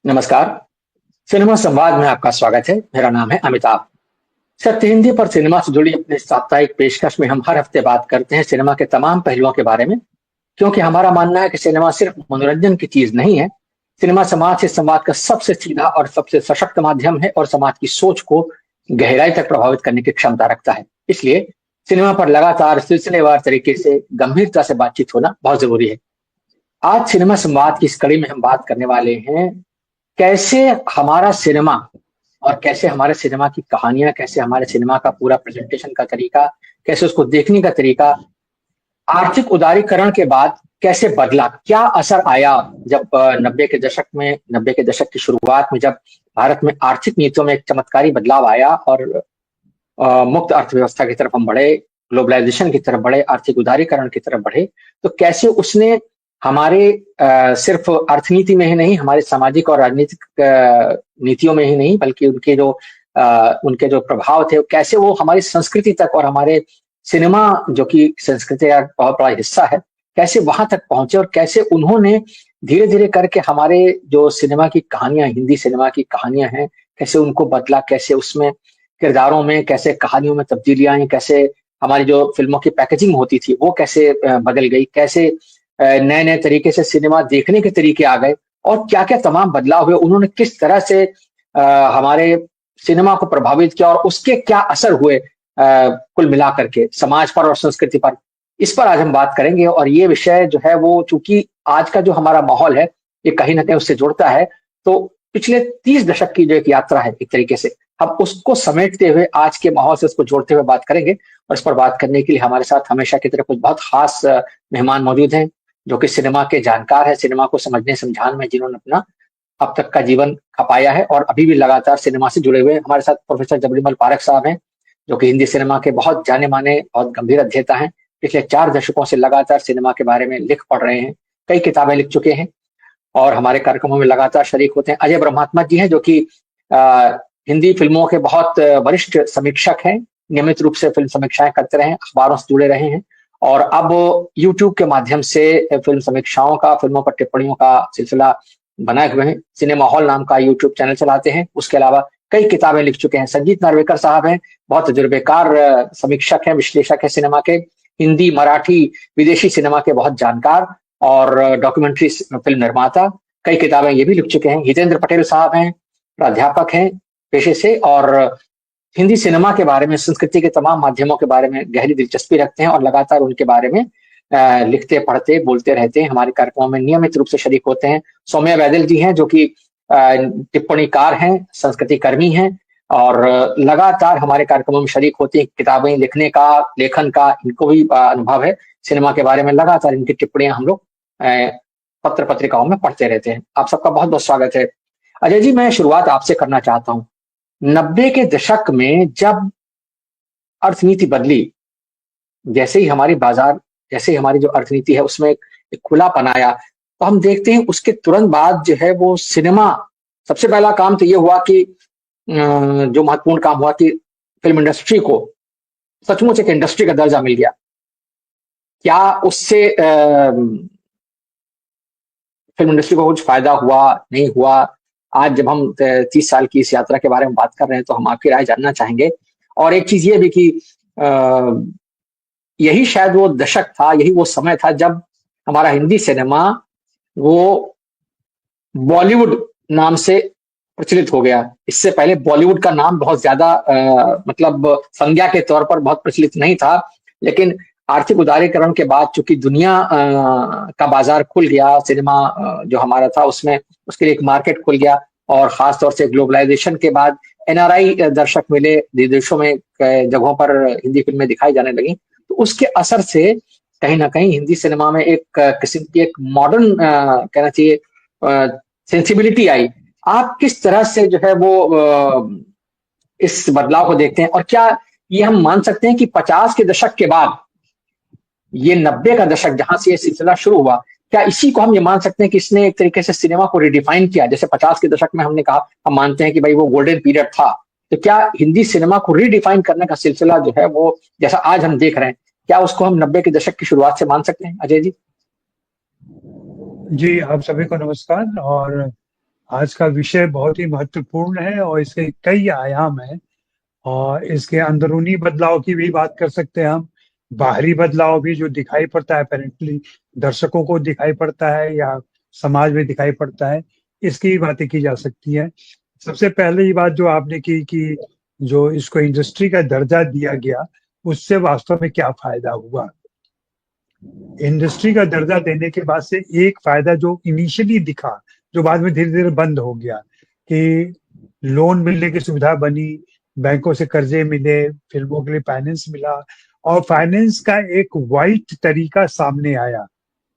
नमस्कार। सिनेमा संवाद में आपका स्वागत है। मेरा नाम है अमिताभ। सत्य हिंदी पर सिनेमा से जुड़ी अपने साप्ताहिक पेशकश में हम हर हफ्ते बात करते हैं सिनेमा के तमाम पहलुओं के बारे में, क्योंकि हमारा मानना है कि सिनेमा सिर्फ मनोरंजन की चीज नहीं है। सिनेमा समाज से संवाद का सबसे सीधा और सबसे सशक्त माध्यम है और समाज की सोच को गहराई तक प्रभावित करने की क्षमता रखता है। इसलिए सिनेमा पर लगातार सिलसिलेवार तरीके से गंभीरता से बातचीत होना बहुत जरूरी है। आज सिनेमा संवाद की इस कड़ी में हम बात करने वाले हैं कैसे हमारा सिनेमा और कैसे हमारे सिनेमा की कहानियां, कैसे हमारे सिनेमा का पूरा प्रेजेंटेशन का तरीका, कैसे उसको देखने का तरीका आर्थिक उदारीकरण के बाद कैसे बदला, क्या असर आया जब नब्बे के दशक की शुरुआत में जब भारत में आर्थिक नीतियों में एक चमत्कारी बदलाव आया और मुक्त अर्थव्यवस्था की तरफ हम बढ़े, ग्लोबलाइजेशन की तरफ बढ़े, आर्थिक उदारीकरण की तरफ बढ़े, तो कैसे उसने हमारे सिर्फ अर्थनीति में ही नहीं, हमारे सामाजिक और राजनीतिक नीतियों में ही नहीं, बल्कि उनके जो प्रभाव थे, कैसे वो हमारी संस्कृति तक और हमारे सिनेमा जो कि संस्कृति का बहुत बड़ा हिस्सा है, कैसे वहां तक पहुंचे और कैसे उन्होंने धीरे धीरे करके हमारे जो सिनेमा की कहानियां, हिंदी सिनेमा की कहानियां हैं, कैसे उनको बदला, कैसे उसमें किरदारों में, कैसे कहानियों में तब्दीलियां आई, कैसे हमारी जो फिल्मों की पैकेजिंग होती थी वो कैसे बदल गई, कैसे नए नए तरीके से सिनेमा देखने के तरीके आ गए और क्या क्या तमाम बदलाव हुए, उन्होंने किस तरह से हमारे सिनेमा को प्रभावित किया और उसके क्या असर हुए कुल मिलाकर के समाज पर और संस्कृति पर। इस पर आज हम बात करेंगे और ये विषय जो है वो, चूंकि आज का जो हमारा माहौल है ये कहीं ना कहीं उससे जुड़ता है, तो पिछले 30 दशक की जो एक यात्रा है एक तरीके से, हम उसको समेटते हुए आज के माहौल से उसको जोड़ते हुए बात करेंगे। और इस पर बात करने के लिए हमारे साथ हमेशा की तरह कुछ बहुत खास मेहमान मौजूद हैं, जो कि सिनेमा के जानकार है, सिनेमा को समझने समझाने में जिन्होंने अपना अब तक का जीवन खपाया है और अभी भी लगातार सिनेमा से जुड़े हुए हैं। हमारे साथ प्रोफेसर जबरीमल पारख साहब हैं, जो कि हिंदी सिनेमा के बहुत जाने माने, बहुत गंभीर अध्येता हैं। पिछले 4 दशकों से लगातार सिनेमा के बारे में लिख पढ़ रहे हैं, कई किताबें लिख चुके हैं और हमारे कार्यक्रमों में लगातार शरीक होते हैं। अजय ब्रह्मात्मा जी हैं, जो कि हिंदी फिल्मों के बहुत वरिष्ठ समीक्षक हैं, नियमित रूप से फिल्म समीक्षाएं करते रहे हैं, अखबारों से जुड़े रहे हैं और अब यूट्यूब के माध्यम से फिल्म समीक्षाओं का, फिल्मों पर टिप्पणियों का सिलसिला बनाए हुए हैं। सिनेमा हॉल नाम का यूट्यूब चैनल चलाते हैं। उसके अलावा कई किताबें लिख चुके हैं। संजीत नार्वेकर साहब हैं, बहुत तजुर्बेकार समीक्षक हैं, विश्लेषक है सिनेमा के, हिंदी, मराठी, विदेशी सिनेमा के बहुत जानकार और डॉक्यूमेंट्री फिल्म निर्माता। कई किताबें ये भी लिख चुके हैं। हितेंद्र पटेल साहब हैं, प्राध्यापक हैं पेशे से और हिंदी सिनेमा के बारे में, संस्कृति के तमाम माध्यमों के बारे में गहरी दिलचस्पी रखते हैं और लगातार उनके बारे में लिखते, पढ़ते, बोलते रहते हैं। हमारे कार्यक्रमों में नियमित रूप से शरीक होते हैं। सौम्या वैदल जी हैं, जो कि टिप्पणीकार हैं, संस्कृति कर्मी हैं और लगातार हमारे कार्यक्रमों में शरीक होती हैं। किताबें लिखने का, लेखन का इनको भी अनुभव है। सिनेमा के बारे में लगातार इनकी टिप्पणियां हम लोग पत्र पत्रिकाओं में पढ़ते रहते हैं। आप सबका बहुत बहुत स्वागत है। अजय जी, मैं शुरुआत आपसे करना चाहता हूँ। 90 के दशक में जब अर्थनीति बदली, जैसे ही हमारी बाजार, जैसे ही हमारी जो अर्थनीति है उसमें एक खुलापन आया, तो हम देखते हैं उसके तुरंत बाद जो है वो सिनेमा, सबसे पहला काम तो ये हुआ कि जो महत्वपूर्ण काम हुआ कि फिल्म इंडस्ट्री को सचमुच एक इंडस्ट्री का दर्जा मिल गया। क्या उससे फिल्म इंडस्ट्री को कुछ फायदा हुआ, नहीं हुआ? आज जब हम 30 साल की इस यात्रा के बारे में बात कर रहे हैं तो हम आपकी राय जानना चाहेंगे। और एक चीज ये भी कि यही शायद वो दशक था, यही वो समय था जब हमारा हिंदी सिनेमा वो बॉलीवुड नाम से प्रचलित हो गया। इससे पहले बॉलीवुड का नाम बहुत ज्यादा मतलब संज्ञा के तौर पर बहुत प्रचलित नहीं था, लेकिन आर्थिक उदारीकरण के बाद चूंकि दुनिया का बाजार खुल गया, सिनेमा जो हमारा था उसमें उसके लिए एक मार्केट खुल गया और खासतौर से ग्लोबलाइजेशन के बाद एनआरआई दर्शक मिले, विदेशों में जगहों पर हिंदी फिल्में दिखाई जाने लगी, तो उसके असर से कहीं ना कहीं हिंदी सिनेमा में एक किस्म की एक मॉडर्न कहना चाहिए सेंसिबिलिटी आई। आप किस तरह से जो है वो इस बदलाव को देखते हैं और क्या ये हम मान सकते हैं कि 50 के दशक के बाद ये 90 का दशक जहां से ये सिलसिला शुरू हुआ, क्या इसी को हम ये मान सकते हैं कि इसने एक तरीके से सिनेमा को रिडिफाइन किया? जैसे 50 के दशक में हमने कहा, हम मानते हैं कि भाई वो गोल्डन पीरियड था, तो क्या हिंदी सिनेमा को रिडिफाइन करने का सिलसिला जो है वो जैसा आज हम देख रहे हैं, क्या उसको हम 90 के दशक की शुरुआत से मान सकते हैं? अजय जी। जी, आप सभी को नमस्कार। और आज का विषय बहुत ही महत्वपूर्ण है और इसके कई आयाम हैं। और इसके अंदरूनी बदलाव की भी बात कर सकते हैं हम। बाहरी बदलाव भी जो दिखाई पड़ता है अपेरेंटली दर्शकों को दिखाई पड़ता है या समाज में दिखाई पड़ता है, इसकी भी बातें की जा सकती है। सबसे पहले ये बात जो आपने की कि जो इसको इंडस्ट्री का दर्जा दिया गया, उससे वास्तव में क्या फायदा हुआ। इंडस्ट्री का दर्जा देने के बाद से एक फायदा जो इनिशियली दिखा, जो बाद में धीरे धीरे बंद हो गया, कि लोन मिलने की सुविधा बनी, बैंकों से कर्जे मिले, फिल्मों के लिए फाइनेंस मिला, और फाइनेंस का एक वाइट तरीका सामने आया।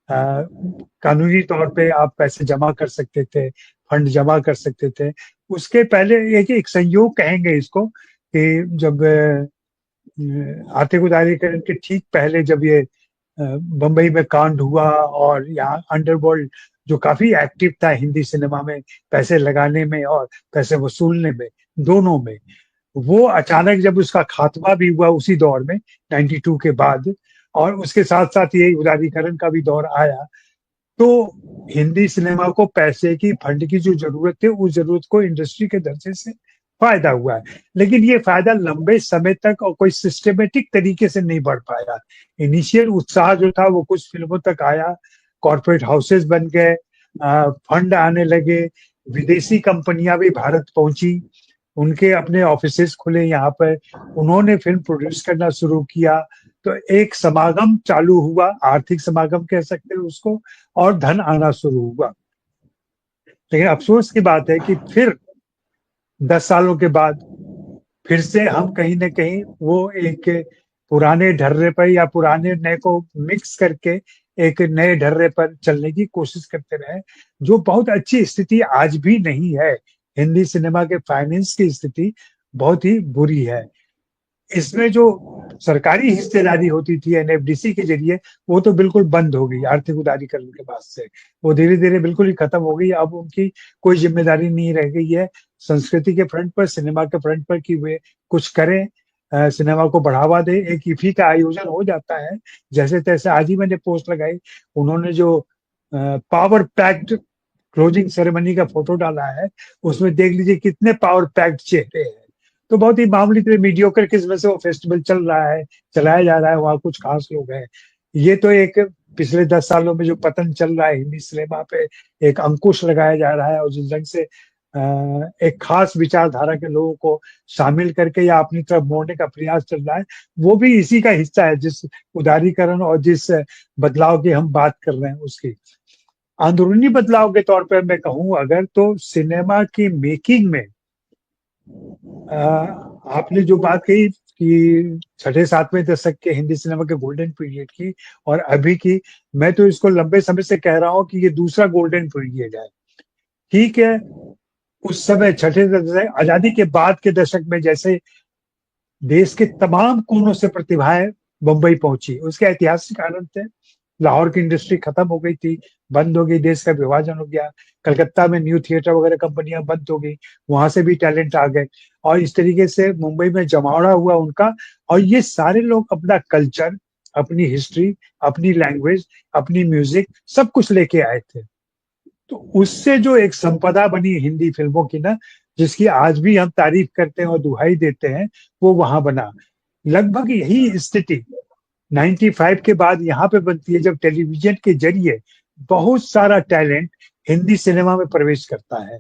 कानूनी तौर पे आप पैसे जमा कर सकते थे, फंड जमा कर सकते थे। उसके पहले एक संयोग कहेंगे इसको, कि जब आर्थिक उदारीकरण के ठीक पहले जब ये बम्बई में कांड हुआ और यहाँ अंडरवर्ल्ड जो काफी एक्टिव था हिंदी सिनेमा में, पैसे लगाने में और पैसे वसूलने में, दोनों में, वो अचानक जब उसका खात्मा भी हुआ उसी दौर में 92 के बाद, और उसके साथ साथ ये उदारीकरण का भी दौर आया, तो हिंदी सिनेमा को पैसे की, फंड की जो जरूरत थी, उस जरूरत को इंडस्ट्री के दर्जे से फायदा हुआ है। लेकिन ये फायदा लंबे समय तक और कोई सिस्टमेटिक तरीके से नहीं बढ़ पाया। इनिशियल उत्साह जो था वो कुछ फिल्मों तक आया, कॉर्पोरेट हाउसेस बन गए, फंड आने लगे, विदेशी कंपनियां भी भारत पहुंची, उनके अपने ऑफिसेस खुले यहाँ पर, उन्होंने फिल्म प्रोड्यूस करना शुरू किया। तो एक समागम चालू हुआ, आर्थिक समागम कह सकते हैं उसको, और धन आना शुरू हुआ। लेकिन अफसोस की बात है कि फिर 10 सालों के बाद फिर से हम कहीं ना कहीं वो एक पुराने ढर्रे पर या पुराने नए को मिक्स करके एक नए ढर्रे पर चलने की कोशिश करते रहे, जो बहुत अच्छी स्थिति आज भी नहीं है। हिंदी सिनेमा के फाइनेंस की स्थिति बहुत ही बुरी है। इसमें जो सरकारी हिस्सेदारी होती थी एनएफडीसी के जरिए, वो तो बिल्कुल बंद हो गई आर्थिक उदारीकरण के बाद से। वो धीरे धीरे बिल्कुल ही खत्म हो गई। अब उनकी कोई जिम्मेदारी नहीं रह गई है संस्कृति के फ्रंट पर, सिनेमा के फ्रंट पर, कि वे कुछ करें, सिनेमा को बढ़ावा दे। एक इफी का आयोजन हो जाता है जैसे तैसे। आज ही मैंने पोस्ट लगाई, उन्होंने जो पावर पैक्ड क्लोजिंग सेरेमनी का फोटो डाला है, उसमें देख लीजिए कितने पावर पैक्ड चेहरे हैं। तो बहुत ही मामूली तरह मीडियोकर किस्म से वो फेस्टिवल चल रहा है, चलाया जा रहा है, वहाँ कुछ खास लोग हैं। ये तो एक पिछले 10 सालों में जो पतन चल रहा है हिंदी सिनेमा पे, एक अंकुश लगाया जा रहा है, और जिस ढंग से एक खास विचारधारा के लोगों को शामिल करके या अपनी तरफ मोड़ने का प्रयास चल रहा है, वो भी इसी का हिस्सा है, जिस उदारीकरण और जिस बदलाव की हम बात कर रहे हैं उसकी। अंदरूनी बदलाव के तौर पर मैं कहूँ अगर, तो सिनेमा की मेकिंग में आपने जो बात कही कि छठे सातवें दशक के हिंदी सिनेमा के गोल्डन पीरियड की और अभी की, मैं तो इसको लंबे समय से कह रहा हूँ कि ये दूसरा गोल्डन पीरियड है। ठीक है, उस समय छठे दशक, आजादी के बाद के दशक में जैसे देश के तमाम कोनों से प्रतिभाएं मुंबई पहुंची, उसके ऐतिहासिक कारण थे। लाहौर की इंडस्ट्री खत्म हो गई थी, बंद हो गई, देश का विभाजन हो गया, कलकत्ता में न्यू थिएटर वगैरह कंपनियां बंद हो गई, वहां से भी टैलेंट आ गए, और इस तरीके से मुंबई में जमावड़ा हुआ उनका। और ये सारे लोग अपना कल्चर, अपनी हिस्ट्री, अपनी लैंग्वेज, अपनी म्यूजिक, सब कुछ लेके आए थे। तो उससे जो एक संपदा बनी हिंदी फिल्मों की ना, जिसकी आज भी हम तारीफ करते हैं और दुहाई देते हैं, वो वहां बना। लगभग यही स्थिति 95 के बाद यहाँ पे बनती है, जब टेलीविजन के जरिए बहुत सारा टैलेंट हिंदी सिनेमा में प्रवेश करता है।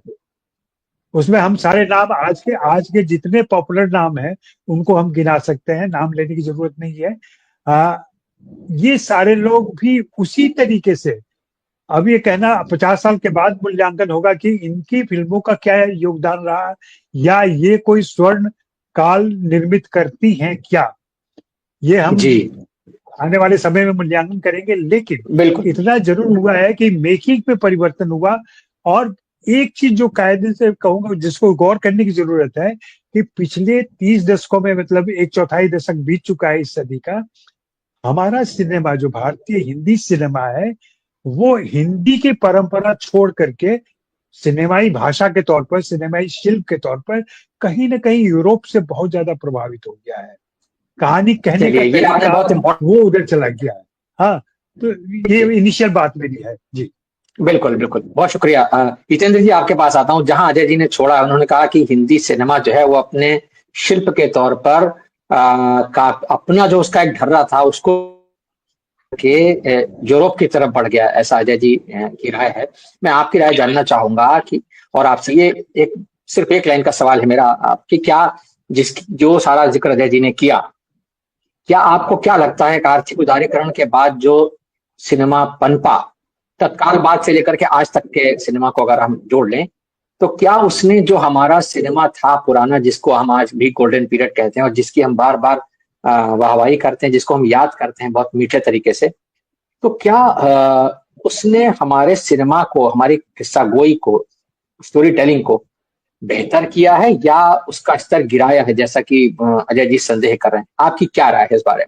उसमें हम सारे नाम, आज के जितने पॉपुलर नाम हैं उनको हम गिना सकते हैं, नाम लेने की जरूरत नहीं है। आ, ये सारे लोग भी उसी तरीके से, अब ये कहना 50 साल के बाद मूल्यांकन होगा कि इनकी फिल्मों का क्या योगदान रहा, या ये कोई स्वर्ण काल निर्मित करती हैं क्या, ये हम जी आने वाले समय में मूल्यांकन करेंगे। लेकिन बिल्कुल। इतना जरूर हुआ है कि मेकिंग पे परिवर्तन हुआ। और एक चीज जो कायदे से कहूंगा जिसको गौर करने की जरूरत है, कि पिछले 30 दशकों में, मतलब एक चौथाई दशक बीत चुका है इस सदी का, हमारा सिनेमा, जो भारतीय हिंदी सिनेमा है, वो हिंदी की परंपरा छोड़ करके सिनेमाई भाषा के तौर पर, सिनेमाई शिल्प के तौर पर कहीं ना कहीं यूरोप से बहुत ज्यादा प्रभावित हो गया है। कहानी कहने का चलिए, ये आपने तरीका बहुत इम्पोर्टेंट, वो उधर चला गया है। हाँ, तो ये इनिशियल बात मेरी है जी। बिल्कुल बिल्कुल, बहुत शुक्रिया। जितेंद्र जी, आपके पास आता हूँ। जहां अजय जी ने छोड़ा, उन्होंने कहा कि हिंदी सिनेमा जो है वो अपने शिल्प के तौर पर का अपना जो उसका एक ढर्रा था उसको के यूरोप की तरफ बढ़ गया, ऐसा अजय जी की राय है। मैं आपकी राय जानना चाहूंगा कि, और आपसे ये एक सिर्फ एक लाइन का सवाल है मेरा आपकी, क्या जिस जो सारा जिक्र अजय जी ने किया, क्या आपको क्या लगता है कि आर्थिक उदारीकरण के बाद जो सिनेमा पनपा, तत्काल बाद से लेकर के आज तक के सिनेमा को अगर हम जोड़ लें, तो क्या उसने जो हमारा सिनेमा था पुराना, जिसको हम आज भी गोल्डन पीरियड कहते हैं और जिसकी हम बार बार वाहवाही करते हैं, जिसको हम याद करते हैं बहुत मीठे तरीके से, तो क्या उसने हमारे सिनेमा को, हमारी किस्सा गोई को, स्टोरी टेलिंग को बेहतर किया है या उसका स्तर गिराया है, जैसा कि अजय जी संदेह कर रहे हैं? आपकी क्या राय है इस बारे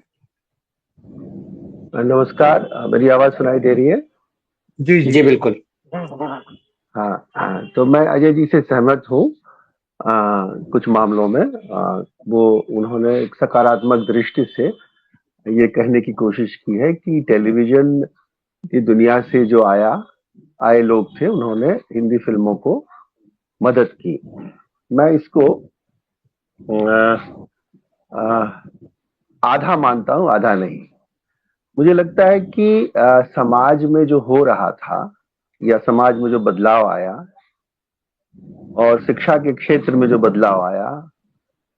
नमस्कार, मेरी आवाज सुनाई दे रही है? जी में? जी। जी बिल्कुल। हाँ, तो मैं अजय जी से सहमत हूँ। कुछ मामलों में वो उन्होंने एक सकारात्मक दृष्टि से ये कहने की कोशिश की है कि टेलीविजन की दुनिया से जो आए लोग थे, उन्होंने हिंदी फिल्मों को मदद की। मैं इसको अ, अ, आधा मानता हूँ, आधा नहीं। मुझे लगता है कि समाज में जो हो रहा था या समाज में जो बदलाव आया और शिक्षा के क्षेत्र में जो बदलाव आया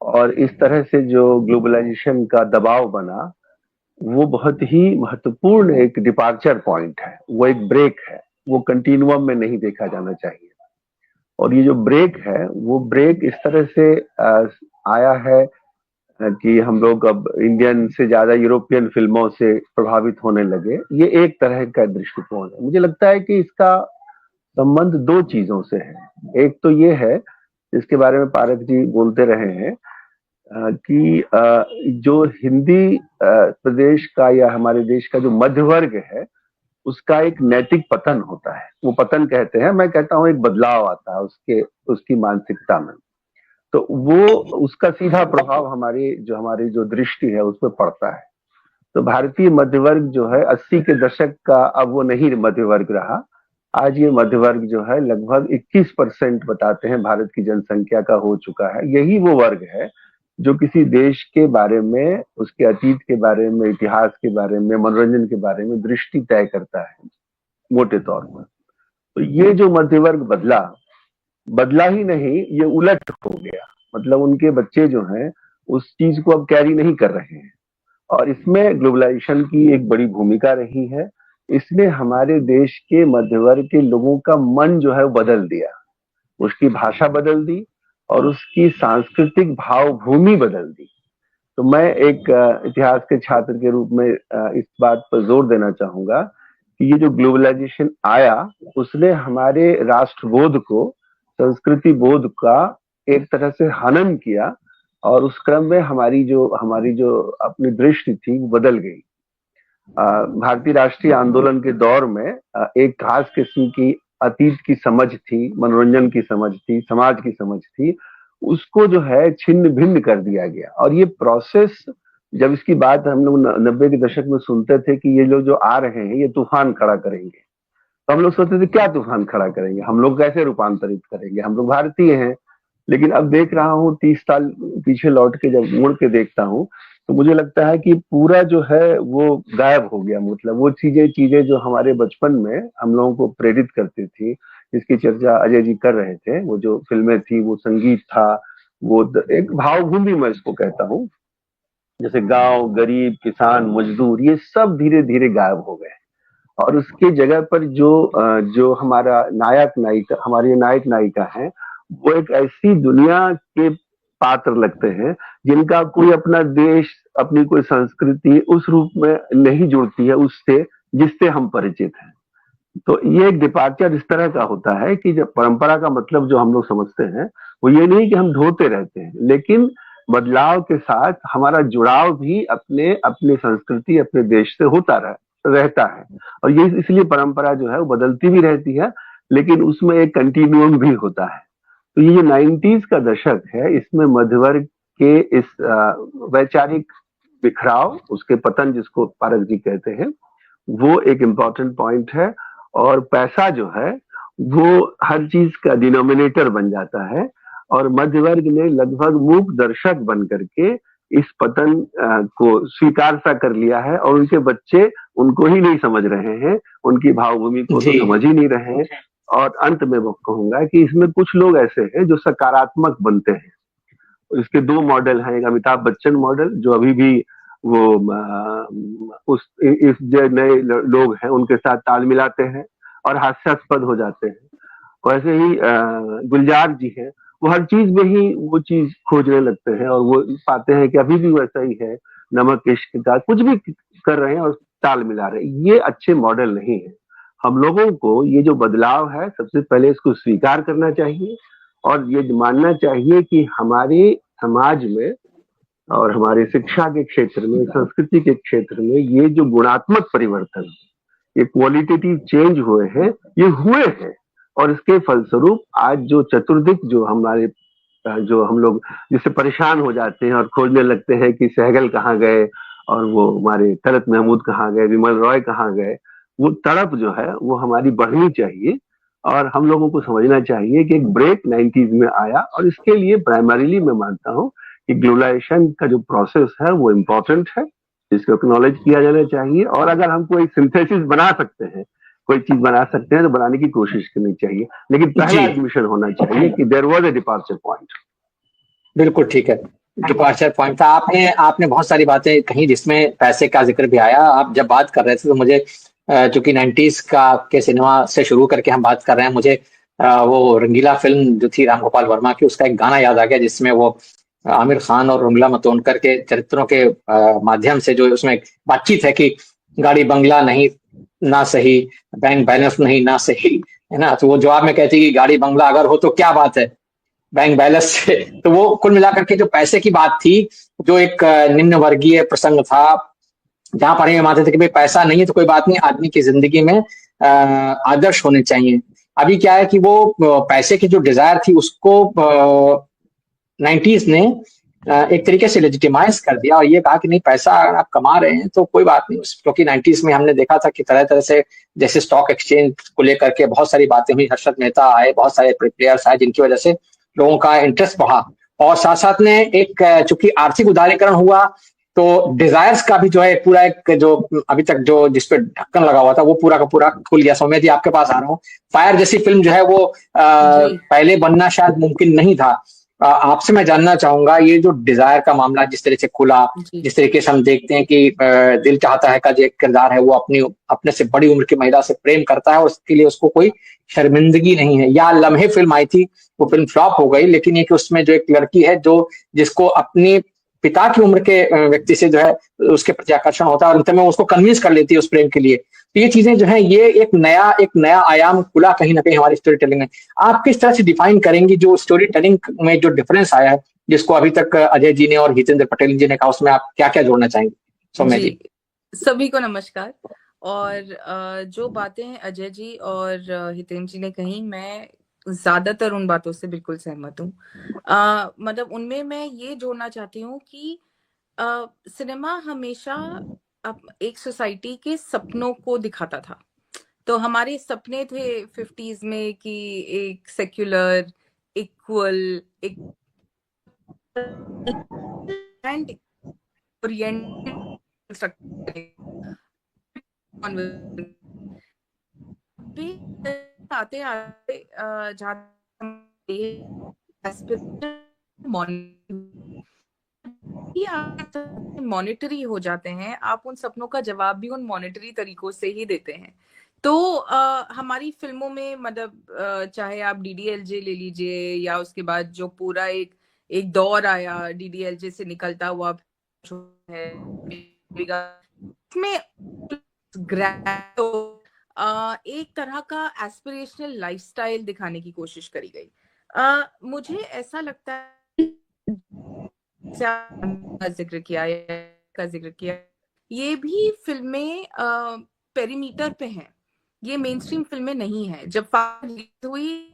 और इस तरह से जो ग्लोबलाइजेशन का दबाव बना, वो बहुत ही महत्वपूर्ण एक डिपार्चर पॉइंट है। वो एक ब्रेक है, वो कंटिन्यूम में नहीं देखा जाना चाहिए। और ये जो ब्रेक है, वो ब्रेक इस तरह से आया है कि हम लोग अब इंडियन से ज्यादा यूरोपियन फिल्मों से प्रभावित होने लगे। ये एक तरह का दृष्टिकोण है। मुझे लगता है कि इसका संबंध दो चीजों से है। एक तो ये है, जिसके बारे में पारक जी बोलते रहे हैं, कि जो हिंदी प्रदेश का या हमारे देश का जो मध्य वर्ग है, उसका एक नैतिक पतन होता है। वो पतन कहते हैं, मैं कहता हूँ एक बदलाव आता है उसके उसकी मानसिकता में। तो वो उसका सीधा प्रभाव हमारी जो दृष्टि है उस पर पड़ता है। तो भारतीय मध्य वर्ग जो है 80 के दशक का, अब वो नहीं मध्य वर्ग रहा। आज ये मध्य वर्ग जो है लगभग 21% बताते हैं भारत की जनसंख्या का हो चुका है। यही वो वर्ग है जो किसी देश के बारे में, उसके अतीत के बारे में, इतिहास के बारे में, मनोरंजन के बारे में दृष्टि तय करता है मोटे तौर पर। तो ये जो मध्य वर्ग बदला ही नहीं, ये उलट हो गया। मतलब उनके बच्चे जो हैं उस चीज को अब कैरी नहीं कर रहे हैं। और इसमें ग्लोबलाइजेशन की एक बड़ी भूमिका रही है। इसने हमारे देश के मध्य वर्ग के लोगों का मन जो है वो बदल दिया, उसकी भाषा बदल दी और उसकी सांस्कृतिक भावभूमि बदल दी। तो मैं एक इतिहास के छात्र के रूप में इस बात पर जोर देना चाहूंगा कि ये जो ग्लोबलाइजेशन आया, उसने हमारे राष्ट्रबोध को, संस्कृति बोध का एक तरह से हनन किया और उस क्रम में हमारी जो अपनी दृष्टि थी वो बदल गई। भारतीय राष्ट्रीय आंदोलन के दौर में एक खास किस्म की अतीत की समझ थी, मनोरंजन की समझ थी, समाज की समझ थी, उसको जो है छिन्न भिन्न कर दिया गया। और ये प्रोसेस, जब इसकी बात हम लोग 90 के दशक में सुनते थे कि ये लोग जो आ रहे हैं ये तूफान खड़ा करेंगे, तो हम लोग सोचते थे क्या तूफान खड़ा करेंगे, हम लोग कैसे रूपांतरित करेंगे, हम लोग भारतीय हैं। लेकिन अब देख रहा हूँ 30 साल पीछे लौट के जब मुड़ के देखता हूँ, तो मुझे लगता है कि पूरा जो है वो गायब हो गया। मतलब वो चीजें जो हमारे बचपन में हम लोगों को प्रेरित करती थी, जिसकी चर्चा अजय जी कर रहे थे, वो जो फिल्में थी, वो संगीत था, वो एक भावभूमि मैं इसको कहता हूँ। जैसे गांव, गरीब, किसान, मजदूर, ये सब धीरे धीरे गायब हो गए। और उसकी जगह पर जो हमारा हमारे नायक नायिका हैं, वो एक ऐसी दुनिया के पात्र लगते हैं जिनका कोई अपना देश, अपनी कोई संस्कृति उस रूप में नहीं जुड़ती है उससे जिससे हम परिचित हैं। तो ये एक डिपार्चर इस तरह का होता है कि जब परंपरा का मतलब जो हम लोग समझते हैं, वो ये नहीं कि हम ढोते रहते हैं, लेकिन बदलाव के साथ हमारा जुड़ाव भी अपने अपने संस्कृति, अपने देश से रहता है। और ये इसलिए परंपरा जो है वो बदलती भी रहती है, लेकिन उसमें एक कंटिन्यूम भी होता है। तो ये जो 90s का दशक है, इसमें मध्यवर्ग के इस वैचारिक बिखराव, उसके पतन जिसको पारक जी कहते हैं, वो एक इम्पॉर्टेंट पॉइंट है। और पैसा जो है वो हर चीज का डिनोमिनेटर बन जाता है, और मध्य वर्ग ने लगभग मूक दर्शक बन करके इस पतन को स्वीकार सा कर लिया है, और उनके बच्चे उनको ही नहीं समझ रहे हैं, उनकी भावभूमि को तो जी समझ ही नहीं रहे हैं। और अंत में वो कहूंगा कि इसमें कुछ लोग ऐसे हैं जो सकारात्मक बनते हैं। इसके दो मॉडल हैं, एक अमिताभ बच्चन मॉडल जो अभी भी वो उस इस जो नए लोग हैं उनके साथ ताल मिलाते हैं और हास्यास्पद हो जाते हैं। वैसे ही गुलजार जी हैं, वो हर चीज में ही वो चीज खोजने लगते हैं और वो पाते हैं कि अभी भी वैसा ही है, नमक इश्क का कुछ भी कर रहे हैं और ताल मिला रहे हैं। ये अच्छे मॉडल नहीं है। हम लोगों को ये जो बदलाव है सबसे पहले इसको स्वीकार करना चाहिए और ये मानना चाहिए कि हमारे समाज में और हमारे शिक्षा के क्षेत्र में, संस्कृति के क्षेत्र में ये जो गुणात्मक परिवर्तन, ये क्वालिटेटिव चेंज हुए हैं, ये हुए हैं। और इसके फलस्वरूप आज जो चतुर्दिक जो हमारे जो हम लोग जिससे परेशान हो जाते हैं और खोजने लगते हैं कि सहगल कहाँ गए और वो हमारे तलत महमूद कहाँ गए, विमल रॉय कहाँ गए, वो तड़प जो है वो हमारी बढ़नी चाहिए। और हम लोगों को समझना चाहिए कि एक ब्रेक 90s में आया और इसके लिए प्राइमरीली मैं मानता हूँ कि ग्लोबलाइजेशन का जो प्रोसेस है वो इम्पोर्टेंट है, इसको एक्नॉलेज किया जाना चाहिए। और अगर हम कोई सिंथेसिस बना सकते हैं, कोई चीज बना सकते हैं तो बनाने की कोशिश करनी चाहिए, लेकिन पहला जी एडमिशन होना चाहिए कि there was a departure point. बिल्कुल ठीक है। डिपार्चर पॉइंट था। आपने आपने बहुत सारी बातें कही जिसमें पैसे का जिक्र भी आया। आप जब बात कर रहे थे तो मुझे चूंकि 90s का के सिनेमा से शुरू करके हम बात कर रहे हैं, मुझे वो रंगीला फिल्म जो थी राम गोपाल वर्मा की, उसका एक गाना याद आ गया जिसमें वो आमिर खान और उर्मिला मातोंडकर के चरित्रों के माध्यम से जो उसमें बातचीत है कि गाड़ी बंगला नहीं ना सही, बैंक बैलेंस नहीं ना सही, है ना। तो वो जवाब में कहती कि गाड़ी बंगला अगर हो तो क्या बात है, बैंक बैलेंस से। तो वो कुल मिलाकर के जो पैसे की बात थी, जो एक निम्न वर्गीय प्रसंग था, जहां पर ये मानते थे कि भाई पैसा नहीं है तो कोई बात नहीं, आदमी की जिंदगी में आदर्श होने चाहिए। अभी क्या है कि वो पैसे की जो डिजायर थी उसको 90s ने एक तरीके से लेजिटिमाइज कर दिया और ये कहा कि नहीं, पैसा अगर आप कमा रहे हैं तो कोई बात नहीं। क्योंकि 90s में हमने देखा था कि तरह तरह से जैसे स्टॉक एक्सचेंज को लेकर के बहुत सारी बातें हुई, हर्षद मेहता आए, बहुत सारे प्लेयर्स आए जिनकी वजह से लोगों का इंटरेस्ट बढ़ा। और साथ साथ में एक चूंकि आर्थिक उदारीकरण हुआ तो डिजायर्स का भी जो है पूरा एक जो अभी तक जो जिसपे ढक्कन लगा हुआ था वो पूरा का पूरा खुल गया। सौम्या जी आपके पास आ रहा हूँ। फायर जैसी फिल्म जो है वो जी पहले बनना शायद मुमकिन नहीं था। आपसे मैं जानना चाहूंगा ये जो डिजायर का मामला जिस तरह से खुला, जी जिस तरीके से हम देखते हैं कि दिल चाहता है का जो एक किरदार है वो अपने से बड़ी उम्र की महिला से प्रेम करता है और उसके लिए उसको कोई शर्मिंदगी नहीं है। या लम्हे फिल्म आई थी, वो फिल्म फ्लॉप हो गई, लेकिन ये कि उसमें जो एक लड़की है जो जिसको अपनी पिता की उम्र के व्यक्ति से जो है उसके प्रति आकर्षण होता है और अंत में उसको कन्विंस कर लेती है उस प्रेम के लिए। तो ये चीजें जो है ये एक नया आयाम खुला कहीं ना कहीं हमारी स्टोरी टेलिंग में। आप किस तरह से डिफाइन करेंगी जो स्टोरी टेलिंग में जो डिफरेंस आया है, जिसको अभी तक अजय जी ने और हितेंद्र पटेल जी ने कहा, उसमें आप क्या क्या जोड़ना चाहेंगे सौम्या जी? सभी को नमस्कार। और जो बातें अजय जी और हितेंद्र जी ने कही, मैं ज्यादातर उन बातों से बिल्कुल सहमत हूँ। मतलब उनमें मैं ये जोड़ना चाहती हूँ कि सिनेमा हमेशा एक सोसाइटी के सपनों को दिखाता था। तो हमारे सपने थे 50s में कि एक सेक्युलर, इक्वल, एक एंड ओरिएंटेड आते आते मॉनिटरी हो जाते हैं, आप उन सपनों का जवाब भी उन मॉनिटरी तरीकों से ही देते हैं। तो हमारी फिल्मों में मतलब चाहे आप डीडीएलजे ले लीजिए या उसके बाद जो पूरा एक दौर आया डीडीएलजे से निकलता हुआ है, इसमें एक तरह का एस्पिरेशनल लाइफस्टाइल दिखाने की कोशिश करी गई। मुझे ऐसा लगता है जिक्र किया ये भी फिल्में पेरीमीटर पे हैं, ये मेन स्ट्रीम फिल्में नहीं है। जब हुई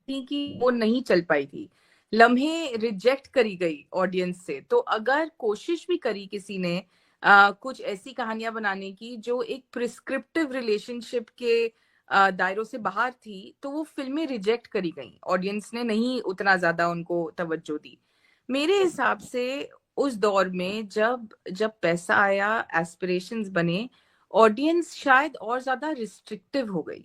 कि वो नहीं चल पाई थी, लम्हे रिजेक्ट करी गई ऑडियंस से। तो अगर कोशिश भी करी किसी ने कुछ ऐसी कहानियां बनाने की जो एक प्रिस्क्रिप्टिव रिलेशनशिप के दायरों से बाहर थी, तो वो फिल्में रिजेक्ट करी गई, ऑडियंस ने नहीं उतना ज्यादा उनको तवज्जो दी। मेरे हिसाब से उस दौर में जब जब पैसा आया, एस्पिरेशंस बने, ऑडियंस शायद और ज्यादा रिस्ट्रिक्टिव हो गई।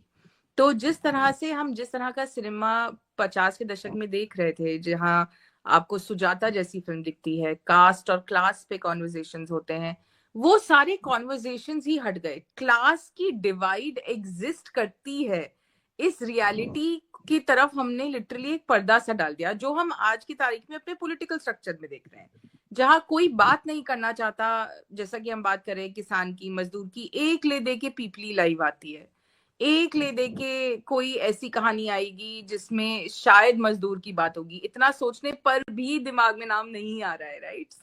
तो जिस तरह का सिनेमा 50 के दशक में देख रहे थे, जहां आपको सुजाता जैसी फिल्म दिखती है, कास्ट और क्लास पे कॉन्वर्जेशंस होते हैं, वो सारे कॉन्वर्जेशंस ही हट गए। क्लास की डिवाइड एग्जिस्ट करती है, इस रियलिटी की तरफ हमने लिटरली एक पर्दा सा डाल दिया, जो हम आज की तारीख में अपने पॉलिटिकल स्ट्रक्चर में देख रहे हैं, जहां कोई बात नहीं करना चाहता। जैसा कि हम बात करें किसान की, मजदूर की, एक ले दे के पीपली लाइव आती है, एक ले दे के कोई ऐसी कहानी आएगी जिसमें शायद मजदूर की बात होगी, इतना सोचने पर भी दिमाग में नाम नहीं आ रहा है, राइट?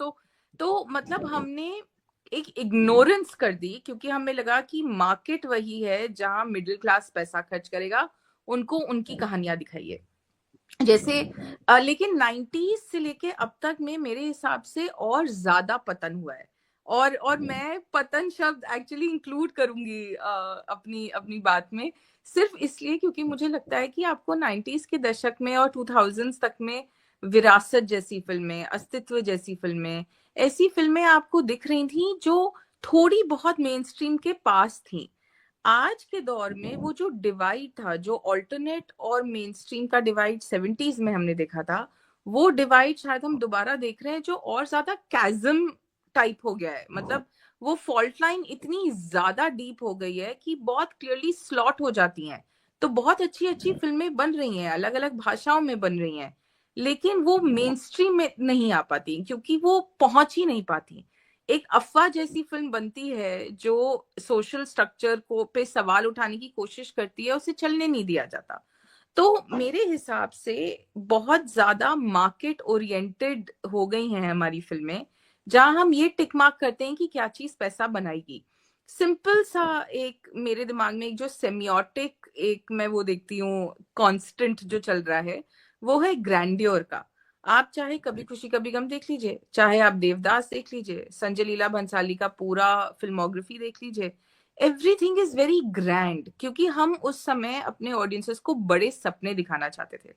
तो मतलब हमने एक इग्नोरेंस कर दी, क्योंकि हमें लगा कि मार्केट वही है जहां मिडिल क्लास पैसा खर्च करेगा, उनको उनकी कहानियां दिखाइए जैसे। लेकिन 90s से लेके अब तक में मेरे हिसाब से और ज्यादा पतन हुआ है। और मैं पतन शब्द एक्चुअली इंक्लूड करूंगी अपनी अपनी बात में, सिर्फ इसलिए क्योंकि मुझे लगता है कि आपको 90s के दशक में और 2000s तक में विरासत जैसी फिल्में, अस्तित्व जैसी फिल्में, ऐसी फिल्में आपको दिख रही थी जो थोड़ी बहुत मेन स्ट्रीम के पास थी। आज के दौर में वो जो डिवाइड था, जो ऑल्टरनेट और मेन स्ट्रीम का डिवाइड 70s में हमने देखा था, वो डिवाइड शायद हम दोबारा देख रहे हैं, जो और ज्यादा कैज़म टाइप हो गया है। मतलब वो फॉल्ट लाइन इतनी ज्यादा डीप हो गई है कि बहुत क्लियरली स्लॉट हो जाती हैं। तो बहुत अच्छी अच्छी फिल्में बन रही हैं, अलग अलग भाषाओं में बन रही हैं, लेकिन वो मेन स्ट्रीम में नहीं आ पाती, क्योंकि वो पहुंच ही नहीं पाती। एक अफवाह जैसी फिल्म बनती है जो सोशल स्ट्रक्चर को पे सवाल उठाने की कोशिश करती है, उसे चलने नहीं दिया जाता। तो मेरे हिसाब से बहुत ज्यादा मार्केट ओरिएंटेड हो गई हैं हमारी फिल्में, जहां हम ये टिक मार्क करते हैं कि क्या चीज पैसा बनाएगी। सिंपल सा एक मेरे दिमाग में एक जो सेमियोटिक एक मैं वो देखती हूँ कांस्टेंट जो चल रहा है, वो है ग्रैंडियोर का। आप चाहे कभी खुशी कभी गम देख लीजिए, चाहे आप देवदास देख लीजिए, संजय लीला भंसाली का पूरा फिल्मोग्राफी देख लीजिए, एवरीथिंग इज वेरी ग्रैंड, क्योंकि हम उस समय अपने ऑडियंसेस को बड़े सपने दिखाना चाहते थे।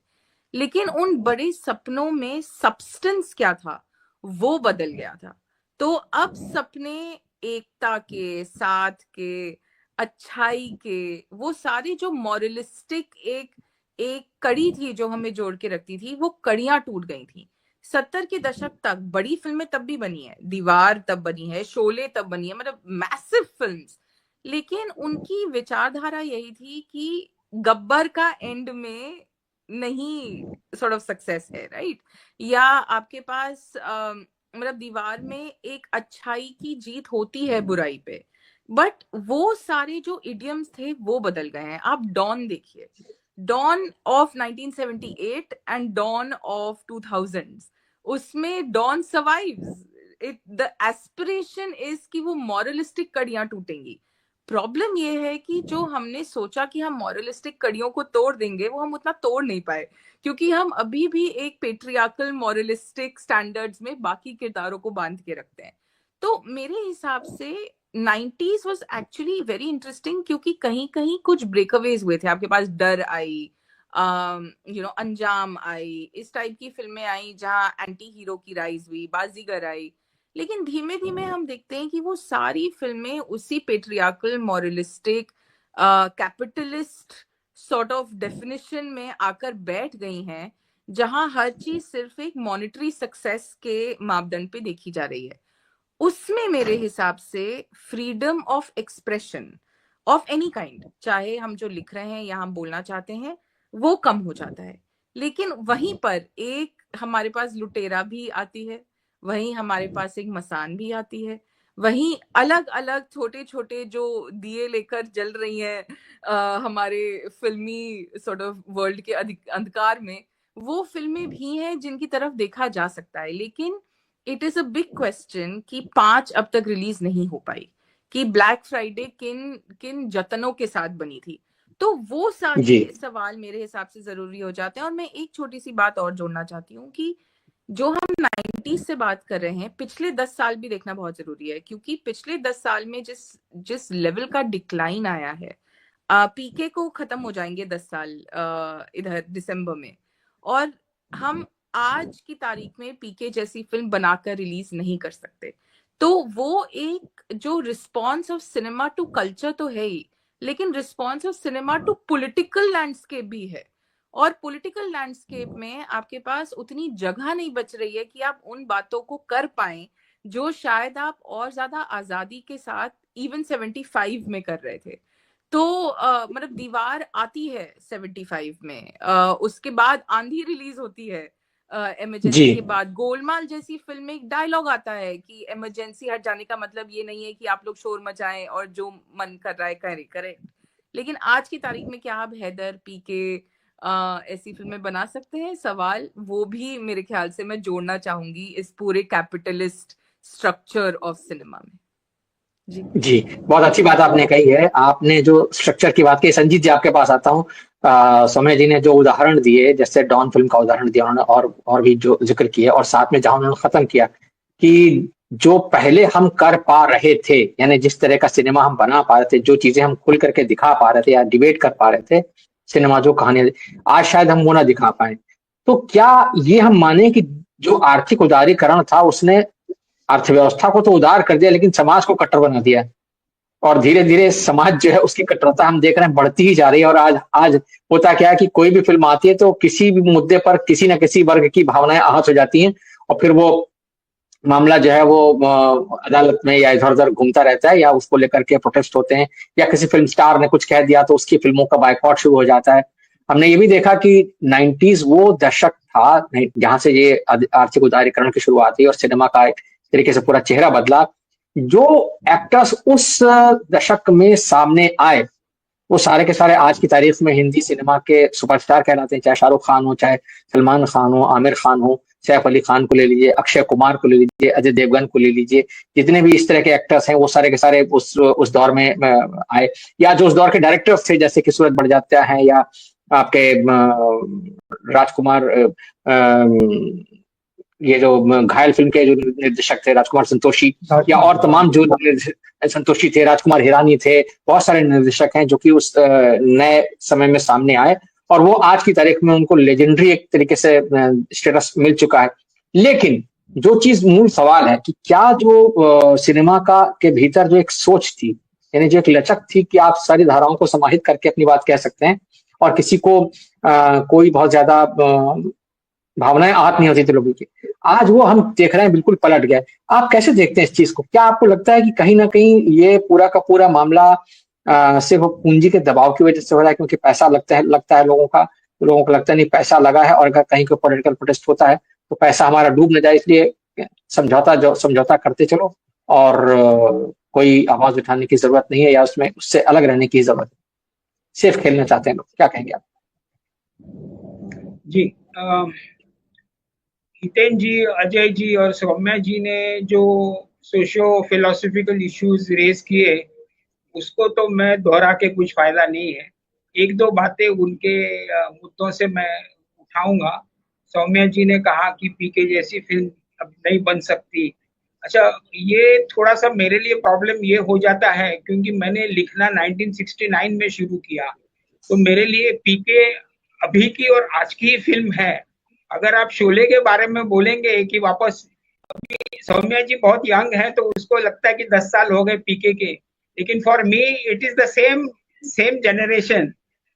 लेकिन उन बड़े सपनों में सब्सटेंस क्या था, वो बदल गया था। तो अब सपने एकता के, साथ के, अच्छाई के, वो सारे जो मॉरलिस्टिक एक एक कड़ी थी जो हमें जोड़ के रखती थी, वो कड़ियां टूट गई थी। 70 के दशक तक बड़ी फिल्में तब भी बनी है, दीवार तब बनी है, शोले तब बनी है, मतलब मैसिव फिल्म्स। लेकिन उनकी विचारधारा यही थी कि गब्बर का एंड में नहीं सॉर्ट ऑफ सक्सेस है, राइट? या आपके पास मतलब दीवार में एक अच्छाई की जीत होती है बुराई पे, बट वो सारे जो इडियम्स थे वो बदल गए हैं। आप डॉन देखिए, Don of 1978 and Don of 2000s, उसमें Don survives, it the aspiration is कि वो मॉरलिस्टिक कड़ियां टूटेंगी। प्रॉब्लम ये है कि जो हमने सोचा कि हम मॉरलिस्टिक कड़ियों को तोड़ देंगे, वो हम उतना तोड़ नहीं पाए, क्योंकि हम अभी भी एक पेट्रियार्कल मॉरलिस्टिक स्टैंडर्ड्स में बाकी किरदारों को बांध के रखते हैं। तो मेरे हिसाब से 90s was actually very interesting, क्योंकि कहीं कहीं कुछ ब्रेकअवेज हुए थे। आपके पास डर आई, अंजाम आई, इस टाइप की फिल्में आई जहां एंटी हीरो की राइज हुई, बाजीगर आई। लेकिन धीमे धीमे हम देखते हैं कि वो सारी फिल्में उसी patriarchal moralistic capitalist sort of definition में आकर बैठ गई हैं, जहां हर चीज सिर्फ एक मॉनेटरी सक्सेस के मापदंड पे देखी जा रही है। उसमें मेरे हिसाब से freedom of expression of any kind, चाहे हम जो लिख रहे हैं या हम बोलना चाहते हैं, वो कम हो जाता है। लेकिन वहीं पर एक हमारे पास लुटेरा भी आती है, वहीं हमारे पास एक मसान भी आती है, वहीं अलग अलग छोटे छोटे जो दिए लेकर जल रही हैं हमारे फिल्मी सॉर्ट ऑफ वर्ल्ड के अंधकार में, वो फिल्में भी हैं जिनकी तरफ देखा जा सकता है। लेकिन it is a big question कि 5 अब तक रिलीज नहीं हो पाई, कि ब्लैक फ्राइडे किन किन जतनों के साथ बनी थी। तो वो सारे जी सवाल मेरे हिसाब से जरूरी हो जाते हैं। और मैं एक छोटी सी बात और जोड़ना चाहती हूँ कि जो हम 90s से बात कर रहे हैं, पिछले 10 साल भी देखना बहुत जरूरी है, क्योंकि पिछले 10 साल में जिस जिस लेवल का डिक्लाइन आया है, पीके को खत्म हो जाएंगे 10 साल इधर दिसंबर में, और हम आज की तारीख में पीके जैसी फिल्म बनाकर रिलीज नहीं कर सकते। तो वो एक जो response of cinema to culture तो है ही, लेकिन response of cinema to political landscape भी है। और पॉलिटिकल लैंडस्केप में आपके पास उतनी जगह नहीं बच रही है कि आप उन बातों को कर पाए जो शायद आप और ज्यादा आजादी के साथ इवन 75 में कर रहे थे। तो मतलब दीवार आती है 75 में, उसके बाद आंधी रिलीज होती है, जी इमरजेंसी के बाद गोलमाल जैसी फिल्म में एक डायलॉग आता है कि इमरजेंसी हट जाने का मतलब ये नहीं है कि आप लोग शोर मचाएं और जो मन कर रहा है करे करे। लेकिन आज की तारीख में क्या आप हैदर, पीके ऐसी फिल्में बना सकते हैं? सवाल वो भी मेरे ख्याल से मैं जोड़ना चाहूंगी इस पूरे कैपिटलिस्ट स्ट्रक्चर ऑफ सिनेमा में। जी जी, बहुत अच्छी बात आपने कही है। आपने जो स्ट्रक्चर की बात की, संजीत जी आपके पास आता हूँ। सौम्य जी ने जो उदाहरण दिए, जैसे डॉन फिल्म का उदाहरण दिया उन्होंने, और भी जो जिक्र किया, और साथ में जहां उन्होंने खत्म किया कि जो पहले हम कर पा रहे थे, यानी जिस तरह का सिनेमा हम बना पा रहे थे, जो चीजें हम खुल करके दिखा पा रहे थे या डिबेट कर पा रहे थे, सिनेमा जो कहानियां, आज शायद हम वो ना दिखा पाए। तो क्या ये हम माने कि जो आर्थिक उदारीकरण था उसने अर्थव्यवस्था को तो उदार कर दिया, लेकिन समाज को कट्टर बना दिया, और धीरे धीरे समाज जो है उसकी कट्टरता हम देख रहे हैं बढ़ती ही जा रही है। और आज आज होता क्या है कि कोई भी फिल्म आती है तो किसी भी मुद्दे पर किसी न किसी वर्ग की भावनाएं आहत हो जाती हैं, और फिर वो मामला जो है वो अदालत में या इधर उधर घूमता रहता है, या उसको लेकर के प्रोटेस्ट होते हैं, या किसी फिल्म स्टार ने कुछ कह दिया तो उसकी फिल्मों का बायकॉट शुरू हो जाता है। हमने ये भी देखा कि 90s वो दशक था जहां से ये आर्थिक उदारीकरण की शुरुआत हुई और सिनेमा का एक तरीके से पूरा चेहरा बदला। जो एक्टर्स उस दशक में सामने आए, वो सारे के सारे आज की तारीख में हिंदी सिनेमा के सुपरस्टार कहलाते हैं, चाहे शाहरुख खान हो, चाहे सलमान खान हो, आमिर खान हो, सैफ अली खान को ले लीजिए, अक्षय कुमार को ले लीजिए, अजय देवगन को ले लीजिए, जितने भी इस तरह के एक्टर्स हैं वो सारे के सारे उस दौर में आए, या जो उस दौर के डायरेक्टर्स थे, जैसे कि सूरज बड़जात्या हैं, या आपके राजकुमार, ये जो घायल फिल्म के जो निर्देशक थे राजकुमार संतोषी, या और तमाम जो संतोषी थे, राजकुमार हिरानी थे, बहुत सारे निर्देशक हैं जो कि उस नए समय में सामने आए, और वो आज की तारीख में उनको लेजेंडरी एक तरीके से स्टेटस मिल चुका है। लेकिन जो चीज मूल सवाल है कि क्या जो सिनेमा का के भीतर जो एक सोच थी, यानी जो एक लचक थी कि आप सारी धाराओं को समाहित करके अपनी बात कह सकते हैं, और किसी को कोई बहुत ज्यादा भावनाएं आहत नहीं होती थी लोगों की, आज वो हम देख रहे हैं बिल्कुल पलट गया। आप कैसे देखते हैं इस चीज को? क्या आपको लगता है कि कहीं ना कहीं ये पूरा का पूरा मामला सिर्फ पूंजी के दबाव की वजह से हो रहा है, क्योंकि पैसा लगता है लोगों को लगता है नहीं पैसा लगा है, और अगर कहीं कोई पॉलिटिकल प्रोटेस्ट होता है तो पैसा हमारा डूब न जाए, इसलिए समझौता करते चलो, और कोई आवाज उठाने की जरूरत नहीं है, या उसमें उससे अलग रहने की जरूरत है, सिर्फ खेलना चाहते हैं लोग। क्या कहेंगे आप? जी, हितेन जी, अजय जी और सौम्या जी ने जो सोशियो फिलोसॉफिकल इश्यूज रेज किए, उसको तो मैं दोहरा के कुछ फायदा नहीं है। एक दो बातें उनके मुद्दों से मैं उठाऊंगा। सौम्या जी ने कहा कि पीके जैसी फिल्म अब नहीं बन सकती। अच्छा, ये थोड़ा सा मेरे लिए प्रॉब्लम ये हो जाता है क्योंकि मैंने लिखना 1969 में शुरू किया, तो मेरे लिए पीके अभी की और आज की फिल्म है। अगर आप शोले के बारे में बोलेंगे कि वापस, सौम्या जी बहुत यंग है तो उसको लगता है कि 10 साल हो गए पीके के, लेकिन for me it is the same generation,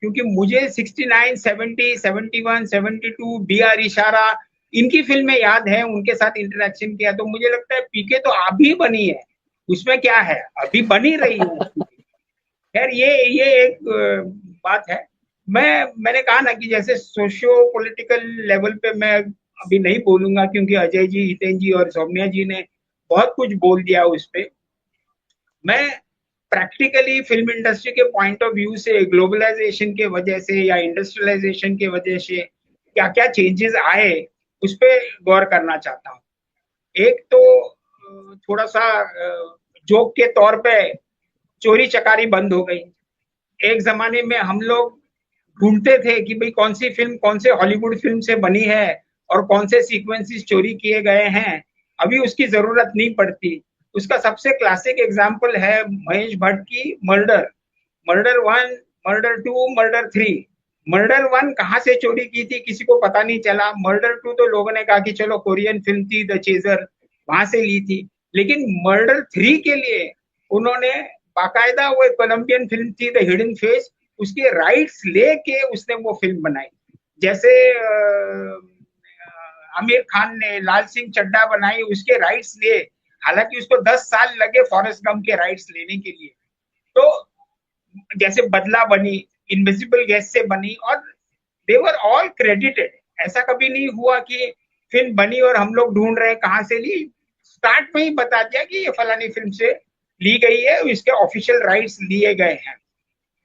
क्योंकि मुझे 69, 70, 71, 72 बी आर इशारा इनकी फिल्में याद है, उनके साथ इंटरेक्शन किया, तो मुझे लगता है पीके तो अभी बनी है, उसमें क्या है, अभी बनी रही है। खैर ये एक बात है। मैंने कहा ना कि जैसे सोशियो पॉलिटिकल लेवल पे मैं अभी नहीं बोलूंगा क्योंकि अजय जी, हितेन जी और सौम्या जी ने बहुत कुछ बोल दिया उस पे। मैं प्रैक्टिकली फिल्म इंडस्ट्री के पॉइंट ऑफ व्यू से ग्लोबलाइजेशन के वजह से या इंडस्ट्रियलाइजेशन के वजह से क्या क्या चेंजेस आए उस पर गौर करना चाहता हूँ। एक तो थोड़ा सा जोक के तौर पे चोरी चकारी बंद हो गई। एक जमाने में हम लोग ढूंढते थे कि भाई कौन सी फिल्म कौन से हॉलीवुड फिल्म से बनी है, और कौन से सीक्वेंसेस चोरी किए गए हैं अभी उसकी जरूरत नहीं पड़ती। उसका सबसे क्लासिक एग्जाम्पल है महेश भट्ट की murder, murder 1, murder 2, murder 3। Murder 1 कहाँ से चोरी की थी किसी को पता नहीं चला। मर्डर 2 तो लोगों ने कहा कि चलो कोरियन फिल्म थी द चेजर, वहां से ली थी। लेकिन मर्डर 3 के लिए उन्होंने बाकायदा, वो कोलंबियन फिल्म थी द हिडन फेस, उसके राइट्स लेके उसने वो फिल्म बनाई। जैसे आमिर खान ने लाल सिंह चड्ढा बनाई, उसके राइट्स लिए, हालांकि उसको 10 साल लगे फॉरेस्ट गम के राइट्स लेने के लिए। तो जैसे बदला बनी, इनविजिबल गेस्ट से बनी, और दे वर ऑल क्रेडिटेड। ऐसा कभी नहीं हुआ कि फिल्म बनी और हम लोग ढूंढ रहे हैं कहां से ली। स्टार्ट में ही बता दिया कि ये फलानी फिल्म से ली गई है, इसके ऑफिशियल राइट्स लिए गए हैं।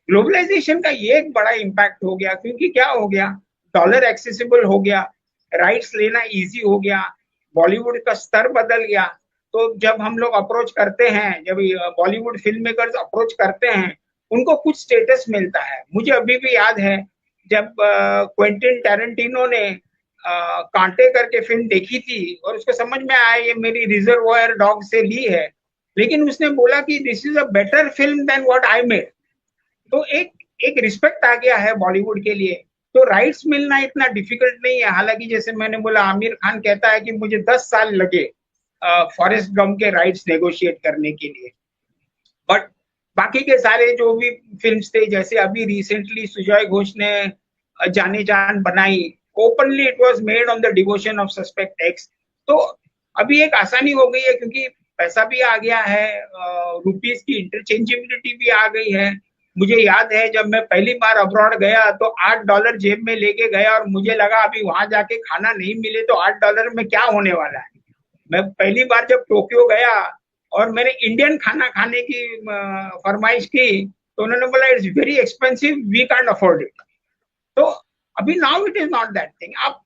ग्लोबलाइजेशन का ये एक बड़ा इम्पैक्ट हो गया, क्योंकि क्या हो गया, डॉलर एक्सेसिबल हो गया, राइट्स लेना इजी हो गया, बॉलीवुड का स्तर बदल गया। तो जब हम लोग अप्रोच करते हैं, जब बॉलीवुड फिल्म मेकर्स अप्रोच करते हैं, उनको कुछ स्टेटस मिलता है। मुझे अभी भी याद है जब क्वेंटिन टैरेंटिनो ने कांटे करके फिल्म देखी थी और उसको समझ में आया ये मेरी रिजर्वायर डॉग से ली है, लेकिन उसने बोला कि this is a better film than what I made. तो एक रिस्पेक्ट आ गया है बॉलीवुड के लिए। तो राइट्स मिलना इतना डिफिकल्ट नहीं है। हालांकि जैसे मैंने बोला, आमिर खान कहता है कि मुझे 10 साल लगे फॉरेस्ट गम के राइट्स नेगोशिएट करने के लिए। बट बाकी के सारे जो भी फिल्म्स थे, जैसे अभी रिसेंटली सुजॉय घोष ने जाने जान बनाई, openly it was made on the devotion of suspect x. तो अभी एक आसानी हो गई है, क्योंकि पैसा भी आ गया है, रुपीस की इंटरचेंजेबिलिटी भी आ गई है। मुझे याद है जब मैं पहली बार अब्रॉड गया तो $8 जेब में लेके गया और मुझे लगा अभी वहां जाके खाना नहीं मिले तो $8 में क्या होने वाला है। मैं पहली बार जब टोक्यो गया और मैंने इंडियन खाना खाने की फरमाइश की, तो उन्होंने बोला it's very expensive, we can't afford it. तो अभी now it is not that thing. आप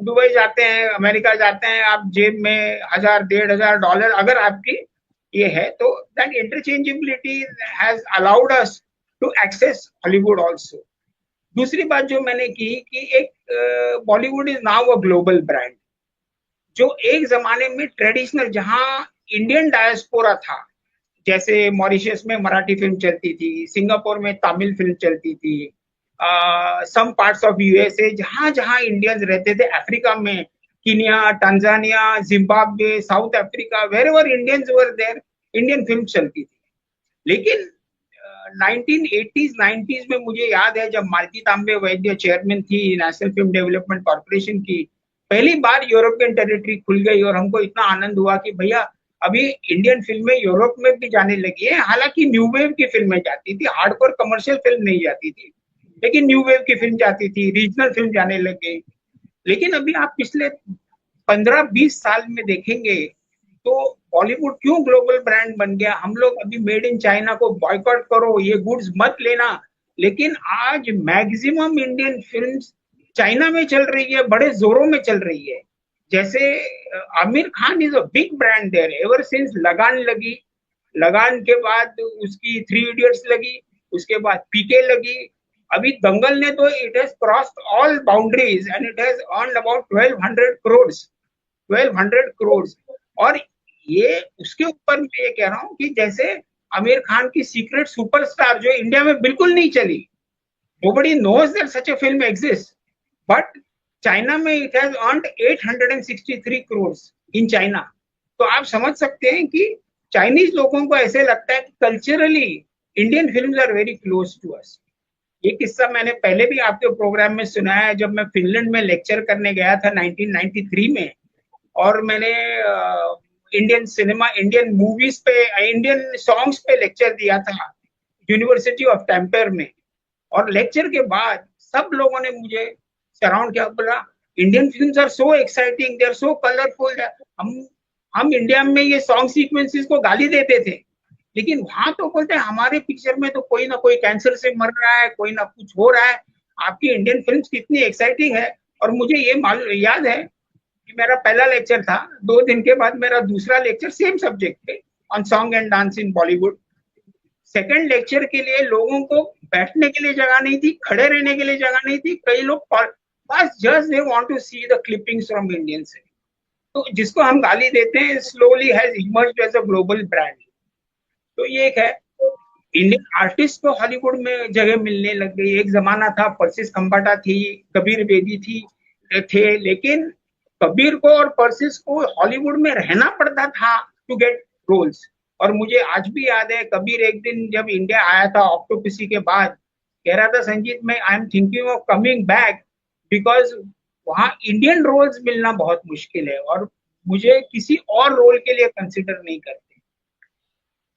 दुबई जाते हैं, अमेरिका जाते हैं, आप जेब में $1000-1500 अगर आपकी ये है, तो that interchangeability has allowed us to access Hollywood also. दूसरी बात जो मैंने की कि एक Bollywood is now a global brand. जो एक जमाने में ट्रेडिशनल, जहां इंडियन डायस्पोरा था, जैसे मॉरिशस में मराठी फिल्म चलती थी, सिंगापुर में तमिल फिल्म चलती थी, सम पार्ट्स ऑफ यूएसए, जहां जहां इंडियंस रहते थे, अफ्रीका में Kenya, Tanzania, Zimbabwe, South Africa, wherever Indians were there, Indian film चलती थी। लेकिन 1980s 90s में मुझे याद है जब मालती तांबे वैद्य चेयरमैन थी नेशनल फिल्म डेवलपमेंट कॉर्पोरेशन की, पहली बार यूरोपियन टेरिटरी खुल गई और हमको इतना आनंद हुआ कि भैया अभी इंडियन फिल्में यूरोप में भी जाने लगी है। हालांकि न्यू वेव की फिल्में जाती थी, हार्डकोर कमर्शियल फिल्म नहीं जाती थी, लेकिन न्यू वेव की फिल्म जाती थी, रीजनल फिल्म जाने लग गई। लेकिन अभी आप पिछले 15-20 साल में देखेंगे तो बॉलीवुड क्यों ग्लोबल ब्रांड बन गया। हम लोग अभी मेड इन चाइना को बॉयकॉट करो, ये गुड्स मत लेना, लेकिन आज मैक्सिमम इंडियन फिल्म्स चाइना में चल रही है, बड़े जोरों में चल रही है। जैसे Aamir Khan is a big brand there ever since Lagaan लगी, लगान के बाद उसकी 3 इडियट्स लगी, उसके बाद पीके लगी, अभी दंगल ने तो it has crossed all boundaries and it has earned about 1200 crore. और ये उसके ऊपर मैं ये कह रहा हूँ कि जैसे आमिर खान की सीक्रेट सुपरस्टार जो इंडिया में बिल्कुल नहीं चली, nobody knows that such a film exists, but China में it has earned 863 crores in China। तो आप समझ सकते हैं कि चाइनीज लोगों को ऐसे लगता है कि culturally Indian films are very close to us. ये किस्सा मैंने पहले भी आपके प्रोग्राम में सुनाया है, जब मैं फिनलैंड में लेक्चर करने गया था 1993 में, और मैंने इंडियन सिनेमा, इंडियन मूवीज पे, इंडियन सॉन्ग्स पे लेक्चर दिया था यूनिवर्सिटी ऑफ टेम्पर में। और लेक्चर के बाद सब लोगों ने मुझे सराउंड किया, बोला Indian films are so exciting, they are so colourful. हम इंडिया में ये सॉन्ग सीक्वेंसेस को गाली देते थे, लेकिन वहां तो बोलते हैं हमारे पिक्चर में तो कोई ना कोई कैंसर से मर रहा है, कोई ना कुछ हो रहा है, आपकी इंडियन फिल्म्स कितनी एक्साइटिंग है। और मुझे ये याद है कि मेरा पहला लेक्चर था, 2 दिन के बाद मेरा दूसरा लेक्चर सेम सब्जेक्ट पे on song and dance in Bollywood. Second lecture के लिए लोगों को बैठने के लिए जगह नहीं थी, खड़े रहने के लिए जगह नहीं थी, कई लोग बस just they want to see the clippings from Indian cinema. तो जिसको हम गाली देते हैं slowly has emerged as a global brand. तो ये एक है। इंडियन आर्टिस्ट को हॉलीवुड में जगह मिलने लग गई। एक जमाना था परसिस खंबाटा थी, कबीर बेदी थे, लेकिन कबीर को और परसिस को हॉलीवुड में रहना पड़ता था टू गेट रोल्स। और मुझे आज भी याद है, कबीर एक दिन जब इंडिया आया था ऑक्टोपसी के बाद, कह रहा था संजीत मैं I am thinking of coming back because वहां इंडियन रोल्स मिलना बहुत मुश्किल है और मुझे किसी और रोल के लिए कंसिडर नहीं करते।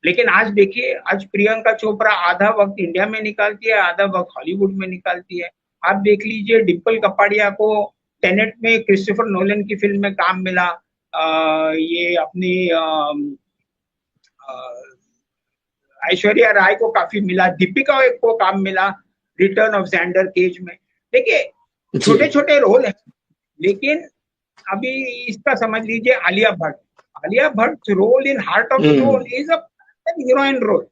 लेकिन आज देखिए, आज प्रियंका चोपड़ा आधा वक्त इंडिया में निकालती है, आधा वक्त हॉलीवुड में निकालती है। आप देख लीजिए डिम्पल कपाड़िया को टेनेट में क्रिस्टोफर नोलन की फिल्म में काम मिला, ये अपनी ऐश्वर्या राय को काफी मिला, दीपिका को काम मिला रिटर्न ऑफ जैंडर केज में। देखिए छोटे छोटे रोल है, लेकिन अभी इसका समझ लीजिए Alia Bhatt role in Heart of Stone is a heroine role.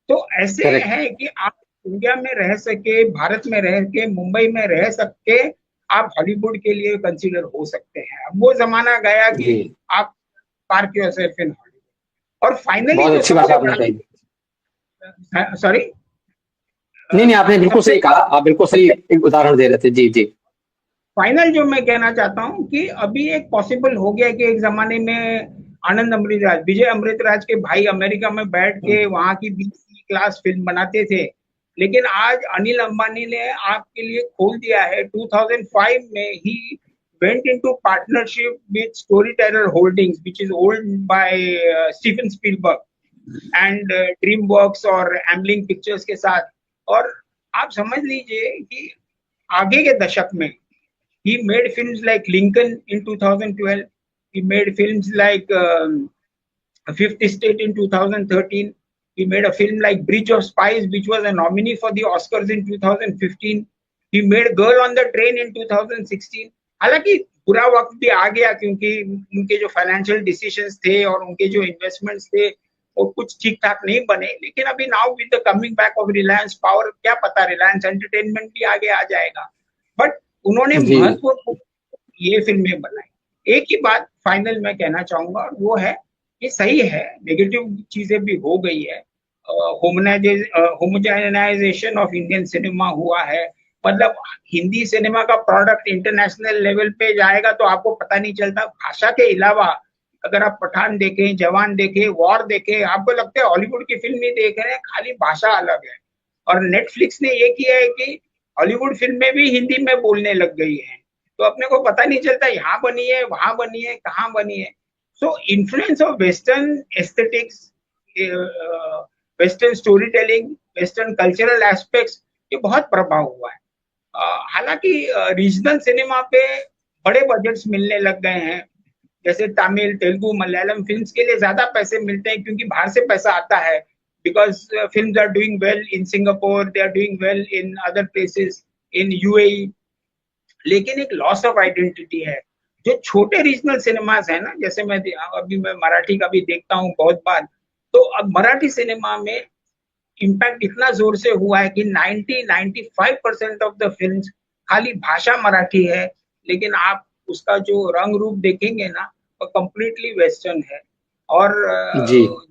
तो ऐसे है कि आप इंडिया में रह सके, भारत में रह के, मुंबई में रह सके, आप हॉलीवुड के लिए कंसीडर हो सकते हैं। अब वो जमाना गया कि आप पार्क योरसेल्फ इन हॉलीवुड। और फाइनली बहुत अच्छी बात आपने कही। सॉरी नहीं आपने बिल्कुल सही कहा, आप बिल्कुल सही एक उदाहरण दे रहे थे। जी फाइनल जो मैं कहना चाहता हूँ कि अभी एक पॉसिबल हो गया कि एक जमाने में आनंद अमृतराज, विजय अमृतराज के भाई अमेरिका में बैठ के वहां की बीसी क्लास फिल्म बनाते थे, लेकिन आज अनिल अंबानी ने आपके लिए खोल दिया है। 2005 में ही went into partnership with Storyteller Holdings, which is owned by Steven Spielberg and DreamWorks और Amblin Pictures के साथ। और आप समझ लीजिए कि आगे के दशक में he made films like Lincoln in 2012, he made films like Fifth Estate in 2013, he made a film like Bridge of Spies which was a nominee for the Oscars in 2015, he made Girl on the Train in 2016। हालांकि बुरा वक्त भी आ गया क्योंकि उनके जो financial decisions थे और उनके जो इन्वेस्टमेंट्स थे वो कुछ ठीक ठाक नहीं बने, लेकिन अभी now with the coming back of Reliance power, क्या पता रिलायंस एंटरटेनमेंट भी आगे आ जाएगा। बट उन्होंने महत्वपूर्ण ये फिल्में बनाई। एक ही बात फाइनल में कहना चाहूंगा, वो है कि सही है नेगेटिव चीजें भी हो गई है, होमोजेनाइजेशन ऑफ इंडियन सिनेमा हुआ है। मतलब हिंदी सिनेमा का प्रोडक्ट इंटरनेशनल लेवल पे जाएगा तो आपको पता नहीं चलता। भाषा के अलावा अगर आप पठान देखें, जवान देखें, वॉर देखें, आपको लगता है हॉलीवुड की फिल्म ही देख रहे हैं, खाली भाषा अलग है। और नेटफ्लिक्स ने ये किया है कि हॉलीवुड फिल्में भी हिंदी में बोलने लग गई हैं, तो अपने को पता नहीं चलता यहाँ बनी है, वहां बनी है, कहाँ बनी है। So influence of western aesthetics, western story telling, western cultural aspects, ये बहुत प्रभाव हुआ है। हालांकि रीजनल सिनेमा पे बड़े बजट्स मिलने लग गए हैं, जैसे तमिल, तेलुगु, मलयालम फिल्म्स के लिए ज्यादा पैसे मिलते हैं क्योंकि बाहर से पैसा आता है, because films are doing well in Singapore, they are doing well in other places in UAE। लेकिन एक लॉस ऑफ आइडेंटिटी है। जो छोटे रीजनल सिनेमास है ना, जैसे मैं मराठी का भी देखता हूँ बहुत बार, तो अब मराठी सिनेमा में इम्पैक्ट इतना जोर से हुआ है कि 90-95% ऑफ द फिल्म्स खाली भाषा मराठी है, लेकिन आप उसका जो रंग रूप देखेंगे ना वो कम्प्लीटली वेस्टर्न है। और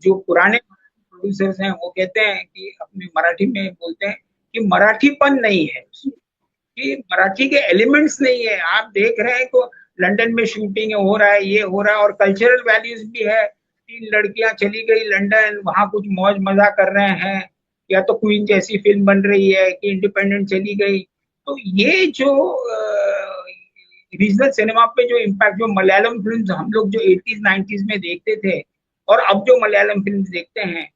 जो पुराने प्रोड्यूसर्स हैं वो कहते हैं कि अपने मराठी में बोलते हैं कि मराठीपन नहीं है, कि मराठी के एलिमेंट्स नहीं है। आप देख रहे हैं को लंदन में शूटिंग हो रहा है, ये हो रहा है, और कल्चरल वैल्यूज भी है। 3 लड़कियां चली गई लंदन, वहां कुछ मौज मजा कर रहे हैं, या तो क्वीन जैसी फिल्म बन रही है कि इंडिपेंडेंट चली गई। तो ये जो रीजनल सिनेमा पे जो इम्पैक्ट, जो मलयालम फिल्म्स हम लोग जो 80s 90s में देखते थे और अब जो मलयालम फिल्म्स देखते हैं,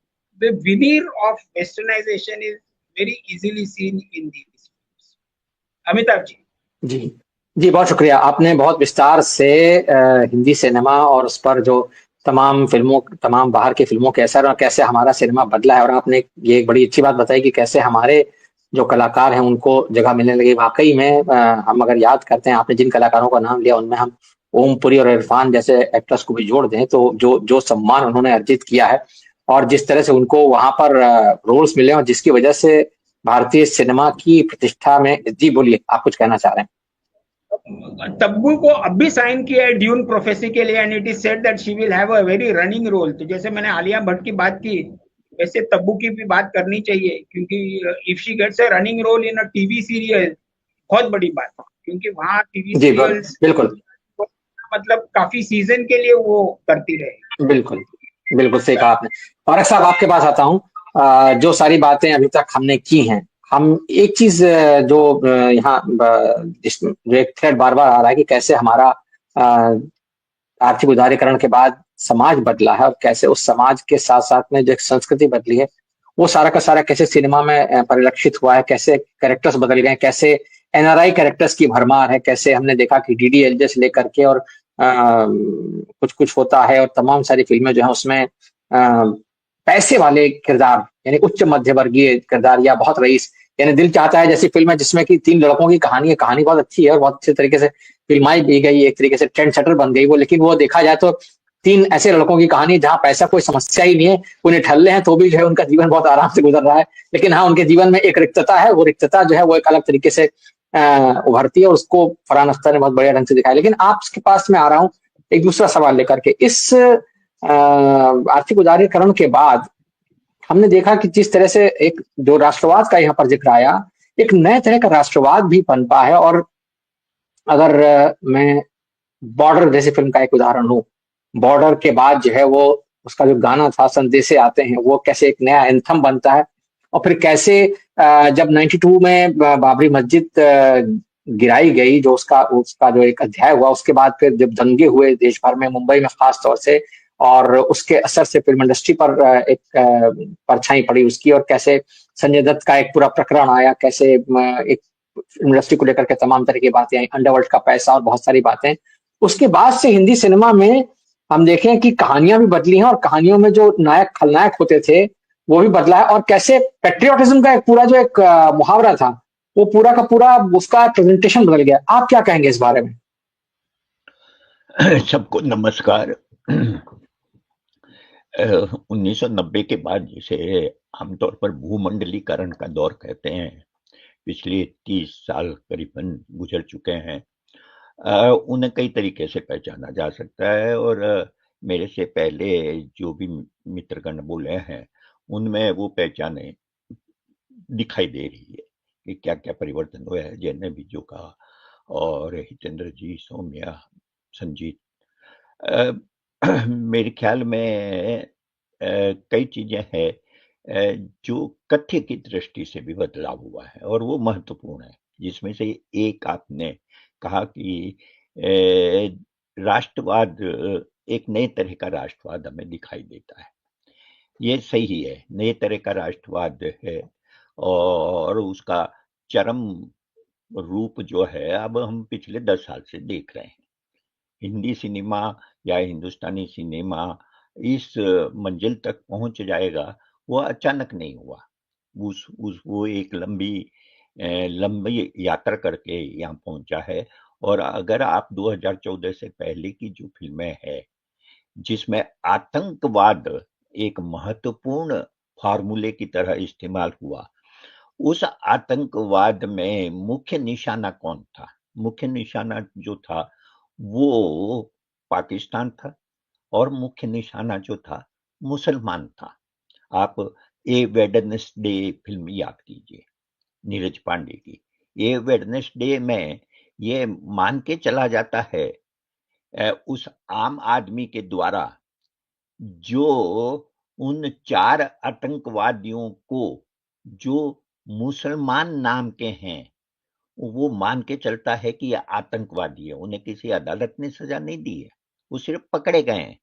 the veneer of westernization is very easily seen in these films। Amitabh ji बहुत शुक्रिया। आपने बहुत विस्तार से हिंदी सिनेमा और उस पर जो तमाम बाहर की फिल्मों के असर और कैसे हमारा सिनेमा बदला है, और आपने ये एक बड़ी अच्छी बात बताई कि कैसे हमारे जो कलाकार हैं उनको जगह मिलने लगी। वाकई में हम अगर याद करते हैं, आपने जिन कलाकारों का नाम लिया उनमें हम ओमपुरी और इरफान जैसे एक्टर्स को भी जोड़ दें तो जो सम्मान उन्होंने अर्जित किया है और जिस तरह से उनको वहां पर रोल्स मिले और जिसकी वजह से भारतीय सिनेमा की प्रतिष्ठा में। जी बोलिए, आप कुछ कहना चाह रहे हैं। तब्बू को अब भी साइन किया है ड्यून प्रोफेसी के लिए, and it is said that she will have a very running role. तो जैसे मैंने आलिया भट्ट की बात की, वैसे तब्बू की भी बात करनी चाहिए, क्योंकि if she gets a running role in a TV serial, बहुत बड़ी बात, क्योंकि वहां टीवी जी सीरियल्स बिल्कुल मतलब काफी सीजन के लिए वो करती रहे। बिल्कुल बिल्कुल सही कहा आपने। फारक साहब आपके पास आता हूँ। जो सारी बातें अभी तक हमने की हैं, हम एक चीज जो यहाँ जो एक थ्रेड बार बार आ रहा है कि कैसे हमारा अ, आर्थिक उदारीकरण के बाद समाज बदला है और कैसे उस समाज के साथ साथ में जो एक संस्कृति बदली है वो सारा का सारा कैसे सिनेमा में परिलक्षित हुआ है, कैसे कैरेक्टर्स बदल गए, कैसे एनआरआई कैरेक्टर्स की भरमार है, कैसे हमने देखा कि डीडीएलजे से लेकर के और कुछ कुछ होता है और तमाम सारी फिल्में जो है उसमें पैसे वाले किरदार यानी उच्च मध्य वर्गीय किरदार या बहुत रईस, यानी दिल चाहता है जैसी फिल्म है जिसमें कि 3 लड़कों की कहानी है, कहानी बहुत अच्छी है और बहुत अच्छे तरीके से फिल्माई भी गई, एक तरीके से ट्रेंड सेटर बन गई वो। लेकिन वो देखा जाए तो 3 ऐसे लड़कों की कहानी जहां पैसा कोई समस्या ही नहीं है, उन्हें ठल्ले हैं तो भी जो है उनका जीवन बहुत आराम से गुजर रहा है। लेकिन हाँ, उनके जीवन में एक रिक्तता है, वो रिक्तता जो है वो एक अलग तरीके से उभरती है और उसको फरहान अख्तर ने बहुत बढ़िया ढंग से दिखाया। लेकिन आपके पास मैं आ रहा हूँ एक दूसरा सवाल लेकर के। इस आर्थिक उदारीकरण के बाद हमने देखा कि जिस तरह से एक जो राष्ट्रवाद का यहाँ पर जिक्र आया, एक नए तरह का राष्ट्रवाद भी पनपा है। और अगर मैं बॉर्डर जैसी फिल्म का एक उदाहरण लूं, बॉर्डर के बाद जो है वो उसका जो गाना था संदेशे आते हैं, वो कैसे एक नया एंथम बनता है। और फिर कैसे जब 92 में बाबरी मस्जिद गिराई गई, जो उसका उसका जो एक अध्याय हुआ, उसके बाद फिर जब दंगे हुए देश भर में, मुंबई में खास तौर से, और उसके असर से फिल्म इंडस्ट्री पर एक परछाई पड़ी उसकी, और कैसे संजय दत्त का एक पूरा प्रकरण आया, कैसे एक इंडस्ट्री को लेकर के तमाम तरह की बातें आई, अंडरवर्ल्ड का पैसा और बहुत सारी बातें। उसके बाद से हिंदी सिनेमा में हम देखें कि कहानियां भी बदली हैं और कहानियों में जो नायक खलनायक होते थे वो भी बदला है। और कैसे पेट्रियोटिज्म का एक पूरा जो एक मुहावरा था, वो पूरा का पूरा उसका प्रेजेंटेशन बदल गया। आप क्या कहेंगे इस बारे में? सबको नमस्कार। 1990 के बाद जिसे आमतौर पर भूमंडलीकरण का दौर कहते हैं, पिछले 30 साल करीबन गुजर चुके हैं। उन्हें कई तरीके से पहचाना जा सकता है और मेरे से पहले जो भी मित्रगण बोले हैं उनमें वो पहचाने दिखाई दे रही है कि क्या क्या परिवर्तन हुआ है। जय ने भी जो कहा, और हितेंद्र जी, सौम्या, संजीत, मेरे ख्याल में कई चीजें हैं जो कथ्य की दृष्टि से भी बदलाव हुआ है और वो महत्वपूर्ण है। जिसमें से एक आपने कहा कि राष्ट्रवाद, एक नए तरह का राष्ट्रवाद हमें दिखाई देता है। ये सही है, नए तरह का राष्ट्रवाद है और उसका चरम रूप जो है अब हम पिछले 10 साल से देख रहे हैं। हिंदी सिनेमा या हिंदुस्तानी सिनेमा इस मंजिल तक पहुंच जाएगा, वो अचानक नहीं हुआ। वो एक लंबी यात्रा करके यहाँ पहुंचा है। और अगर आप 2014 से पहले की जो फिल्में हैं जिसमें आतंकवाद एक महत्वपूर्ण फार्मूले की तरह इस्तेमाल हुआ, उस आतंकवाद में मुख्य निशाना कौन था? मुख्य निशाना जो था वो पाकिस्तान था और मुख्य निशाना जो था मुसलमान था। आप ए वेडनेसडे फिल्म याद कीजिए, नीरज पांडे की। ए वेडनेसडे में ये मान के चला जाता है उस आम आदमी के द्वारा जो उन 4 आतंकवादियों को, जो मुसलमान नाम के हैं, वो मान के चलता है कि ये आतंकवादी है। उन्हें किसी अदालत ने सजा नहीं दी है, वो सिर्फ पकड़े गए हैं।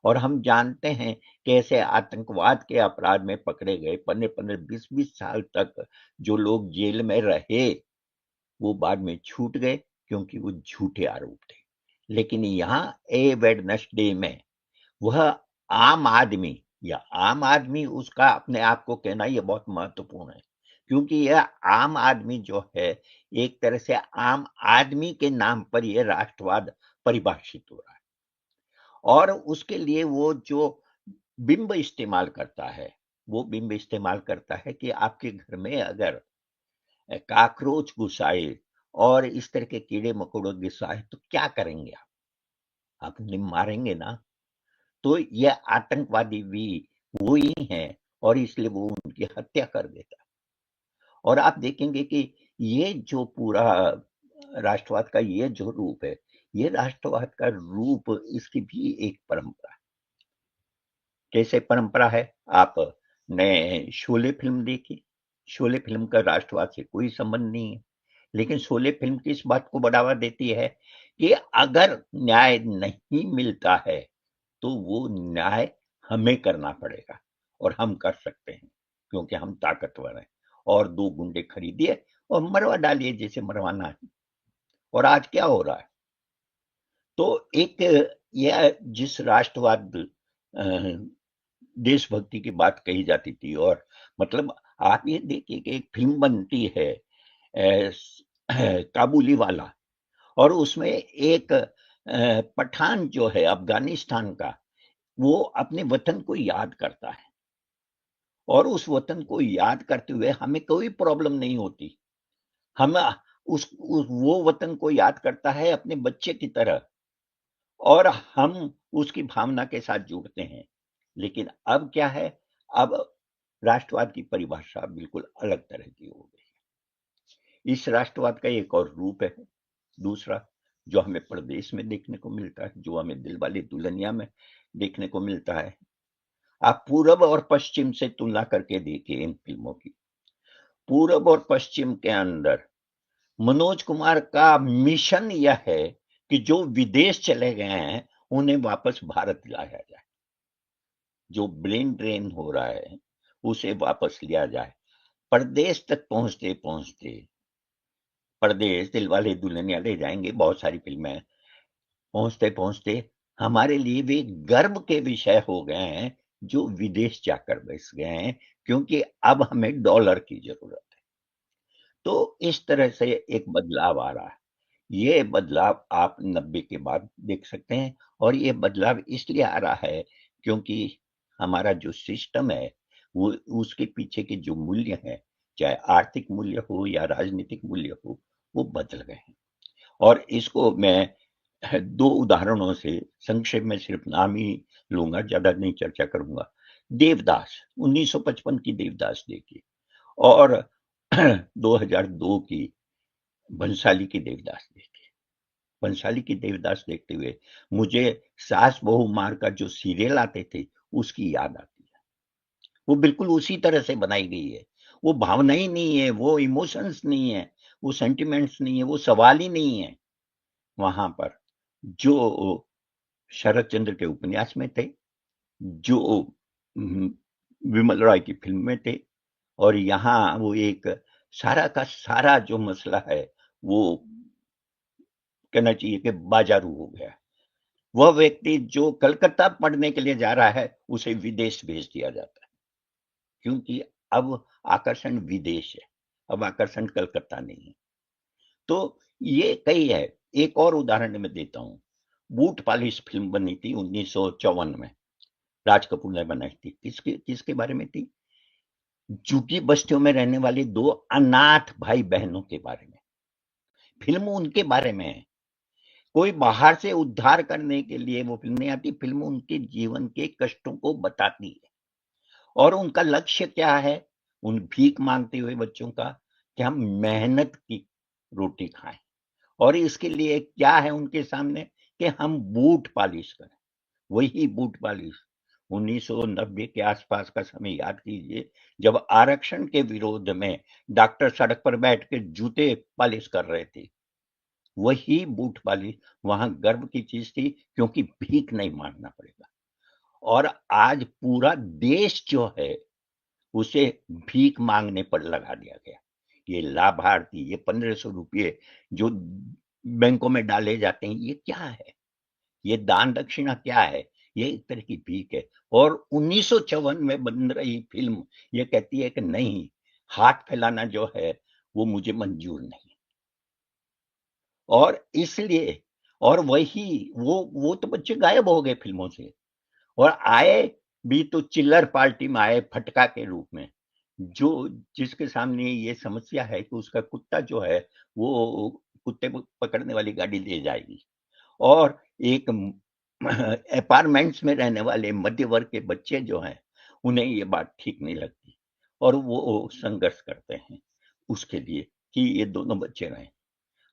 और हम जानते हैं कि ऐसे आतंकवाद के अपराध में पकड़े गए 15-15, 20-20 साल तक जो लोग जेल में रहे, वो बाद में छूट गए क्योंकि वो झूठे आरोप थे। लेकिन यहाँ ए वेडनेसडे में वह आम आदमी, या आम आदमी उसका अपने आप को कहना ये बहुत महत्वपूर्ण है, क्योंकि यह आम आदमी जो है एक तरह से आम आदमी के नाम पर यह राष्ट्रवाद परिभाषित हो रहा है। और उसके लिए वो जो बिंब इस्तेमाल करता है, वो बिंब इस्तेमाल करता है कि आपके घर में अगर कॉकरोच घुस आए और इस तरह के कीड़े मकोड़ों गुस्सा है तो क्या करेंगे आप उन्हें मारेंगे ना। तो ये आतंकवादी भी वो ही हैं और इसलिए वो उनकी हत्या कर देता है। और आप देखेंगे कि ये जो पूरा राष्ट्रवाद का ये जो रूप है, ये राष्ट्रवाद का रूप इसकी भी एक परंपरा है। कैसे परंपरा है? आपने शोले फिल्म देखी, शोले फिल्म का राष्ट्रवाद से कोई संबंध नहीं है, लेकिन शोले फिल्म किस बात को बढ़ावा देती है कि अगर न्याय नहीं मिलता है तो वो न्याय हमें करना पड़ेगा और हम कर सकते हैं क्योंकि हम ताकतवर हैं, और 2 गुंडे खरीदिए और मरवा डालिए जैसे मरवाना है। और आज क्या हो रहा है? तो एक यह जिस राष्ट्रवाद देशभक्ति की बात कही जाती थी, और मतलब आप ये देखिए कि एक फिल्म बनती है काबुली वाला, और उसमें एक पठान जो है अफगानिस्तान का, वो अपने वतन को याद करता है, और उस वतन को याद करते हुए हमें कोई प्रॉब्लम नहीं होती। हम वो वतन को याद करता है अपने बच्चे की तरह, और हम उसकी भावना के साथ जुड़ते हैं। लेकिन अब क्या है, अब राष्ट्रवाद की परिभाषा बिल्कुल अलग तरह की हो गई है। इस राष्ट्रवाद का एक और रूप है दूसरा, जो हमें प्रदेश में देखने को मिलता है, जो हमें दिलवाले दुल्हनिया में देखने को मिलता है। आप पूरब और पश्चिम से तुलना करके देखिए इन फिल्मों की। पूरब और पश्चिम के अंदर मनोज कुमार का मिशन यह है कि जो विदेश चले गए हैं उन्हें वापस भारत लाया जाए, जो ब्रेन ड्रेन हो रहा है उसे वापस लिया जाए। परदेश तक पहुंचते पहुंचते, परदेश दिलवाले दुल्हनिया ले जाएंगे, बहुत सारी फिल्में, पहुंचते पहुंचते हमारे लिए भी गर्व के विषय हो गए हैं जो विदेश जाकर बस गए हैं, क्योंकि अब हमें डॉलर की जरूरत है। तो इस तरह से एक बदलाव आ रहा है। ये बदलाव आप 90 के बाद देख सकते हैं, और ये बदलाव इसलिए आ रहा है क्योंकि हमारा जो सिस्टम है वो, उसके पीछे के जो मूल्य हैं, चाहे आर्थिक मूल्य हो या राजनीतिक मूल्य हो, वो बदल गए हैं। और इसको मैं 2 उदाहरणों से संक्षेप में सिर्फ नाम ही लूंगा, ज्यादा नहीं चर्चा करूंगा। देवदास 1955 की देवदास देखी, और 2002 की बंसाली की देवदास देखी। बंसाली की देवदास देखते हुए मुझे सास बहू मार का जो सीरियल आते थे उसकी याद आती है। वो बिल्कुल उसी तरह से बनाई गई है। वो भावना ही नहीं है, वो इमोशंस नहीं है, वो सेंटिमेंट्स नहीं है, वो सवाल ही नहीं है वहां पर, जो शरद चंद्र के उपन्यास में थे, जो विमल रॉय की फिल्म में थे। और यहाँ वो एक सारा का सारा जो मसला है वो कहना चाहिए कि बाजारू हो गया। वह व्यक्ति जो कलकत्ता पढ़ने के लिए जा रहा है उसे विदेश भेज दिया जाता है, क्योंकि अब आकर्षण विदेश है, अब आकर्षण कलकत्ता नहीं है। तो ये कई है। एक और उदाहरण मैं देता हूं। बूट पालिश फिल्म बनी थी 1954 में, राज कपूर ने बनाई थी। किसके बारे में थी? झुग्गी बस्तियों में रहने वाले 2 अनाथ भाई बहनों के बारे में। फिल्म उनके बारे में है। कोई बाहर से उद्धार करने के लिए वो फिल्म नहीं आती, फिल्म उनके जीवन के कष्टों को बताती है। और उनका लक्ष्य क्या है उन भीख मांगते हुए बच्चों का? कि हम मेहनत की रोटी खाएं, और इसके लिए क्या है उनके सामने कि हम बूट पालिश करें। वही बूट पालिश 1990 के आसपास का समय याद कीजिए, जब आरक्षण के विरोध में डॉक्टर सड़क पर बैठ के जूते पालिश कर रहे थे। वही बूट पालिश वहां गर्व की चीज थी, क्योंकि भीख नहीं मांगना पड़ेगा। और आज पूरा देश जो है उसे भीख मांगने पर लगा दिया गया। ये लाभार्थी, ये 1500 रुपये जो बैंकों में डाले जाते हैं, ये क्या है? ये दान दक्षिणा क्या है? ये एक तरह की भीख है। और 1954 में बन रही फिल्म ये कहती है कि नहीं, हाथ फैलाना जो है वो मुझे मंजूर नहीं। और इसलिए, और वही वो तो बच्चे गायब हो गए फिल्मों से, और आए भी तो चिल्लर पार्टी में आए, फटका के रूप में, जो जिसके सामने ये समस्या है कि उसका कुत्ता जो है वो कुत्ते को पकड़ने वाली गाड़ी ले जाएगी, और एक अपार्टमेंट्स में रहने वाले मध्य वर्ग के बच्चे जो हैं उन्हें ये बात ठीक नहीं लगती और वो संघर्ष करते हैं उसके लिए कि ये दोनों बच्चे रहें।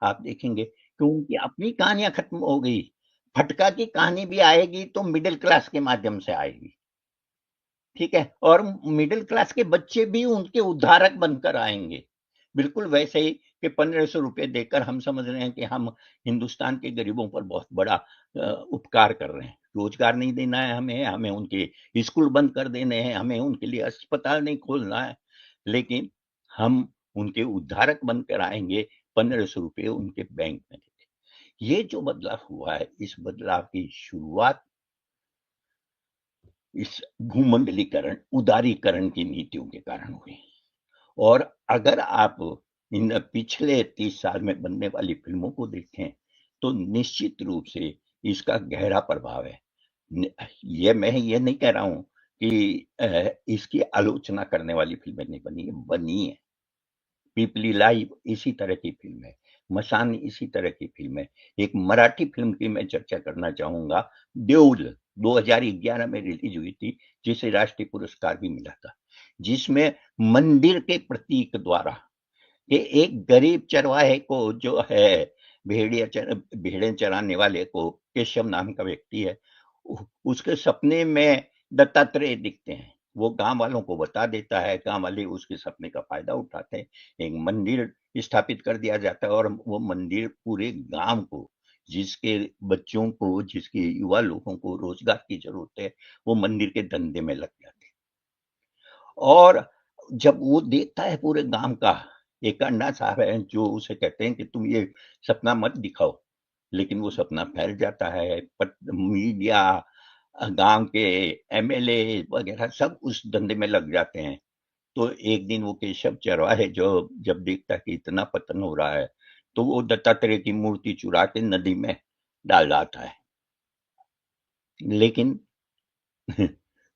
आप देखेंगे कि उनकी अपनी कहानियां खत्म हो गई, फटका की कहानी भी आएगी तो मिडिल क्लास के माध्यम से आएगी, ठीक है, और मिडिल क्लास के बच्चे भी उनके उद्धारक बनकर आएंगे। बिल्कुल वैसे ही कि 1500 रुपए देकर हम समझ रहे हैं कि हम हिंदुस्तान के गरीबों पर बहुत बड़ा उपकार कर रहे हैं। रोजगार नहीं देना है हमें उनके स्कूल बंद कर देने हैं, हमें उनके लिए अस्पताल नहीं खोलना है, लेकिन हम उनके उद्धारक बनकर आएंगे 1500 रुपए उनके बैंक में देके। ये जो बदलाव हुआ है, इस बदलाव की शुरुआत इस भूमंडलीकरण, उदारीकरण की नीतियों के कारण हुई। और अगर आप इन पिछले 30 साल में बनने वाली फिल्मों को देखें तो निश्चित रूप से इसका गहरा प्रभाव है। मैं ये नहीं कह रहा हूं कि इसकी आलोचना करने वाली फिल्में नहीं बनी है। पीपली लाइव इसी तरह की फिल्म है, मसान इसी तरह की फिल्म है। एक मराठी फिल्म की मैं चर्चा करना चाहूंगा, देऊल 2011 में रिलीज हुई थी, जिसे राष्ट्रीय पुरस्कार भी मिला था, जिसमें मंदिर के प्रतीक द्वारा कि एक गरीब चरवाहे को जो है भेड़ें चराने वाले को, केशव नाम का व्यक्ति है, उसके सपने में दत्तात्रेय दिखते हैं। वो गांव वालों को बता देता है, गांव वाले उसके सपने का फायदा उठाते हैं, एक मंदिर स्थापित कर दिया जाता है और वो मंदिर पूरे गांव को, जिसके बच्चों को, जिसके युवा लोगों को रोजगार की जरूरत है, वो मंदिर के धंधे में लग जाते हैं। और जब वो देखता है पूरे गांव का, एक अन्ना साहब है जो उसे कहते हैं कि तुम ये सपना मत दिखाओ, लेकिन वो सपना फैल जाता है। मीडिया, गांव के एमएलए वगैरह सब उस धंधे में लग जाते हैं। तो एक दिन वो केशव चरवाहे जो जब देखता है कि इतना पतन हो रहा है, तो वो दत्तात्रेय की मूर्ति चुरा के नदी में डाल जाता है, लेकिन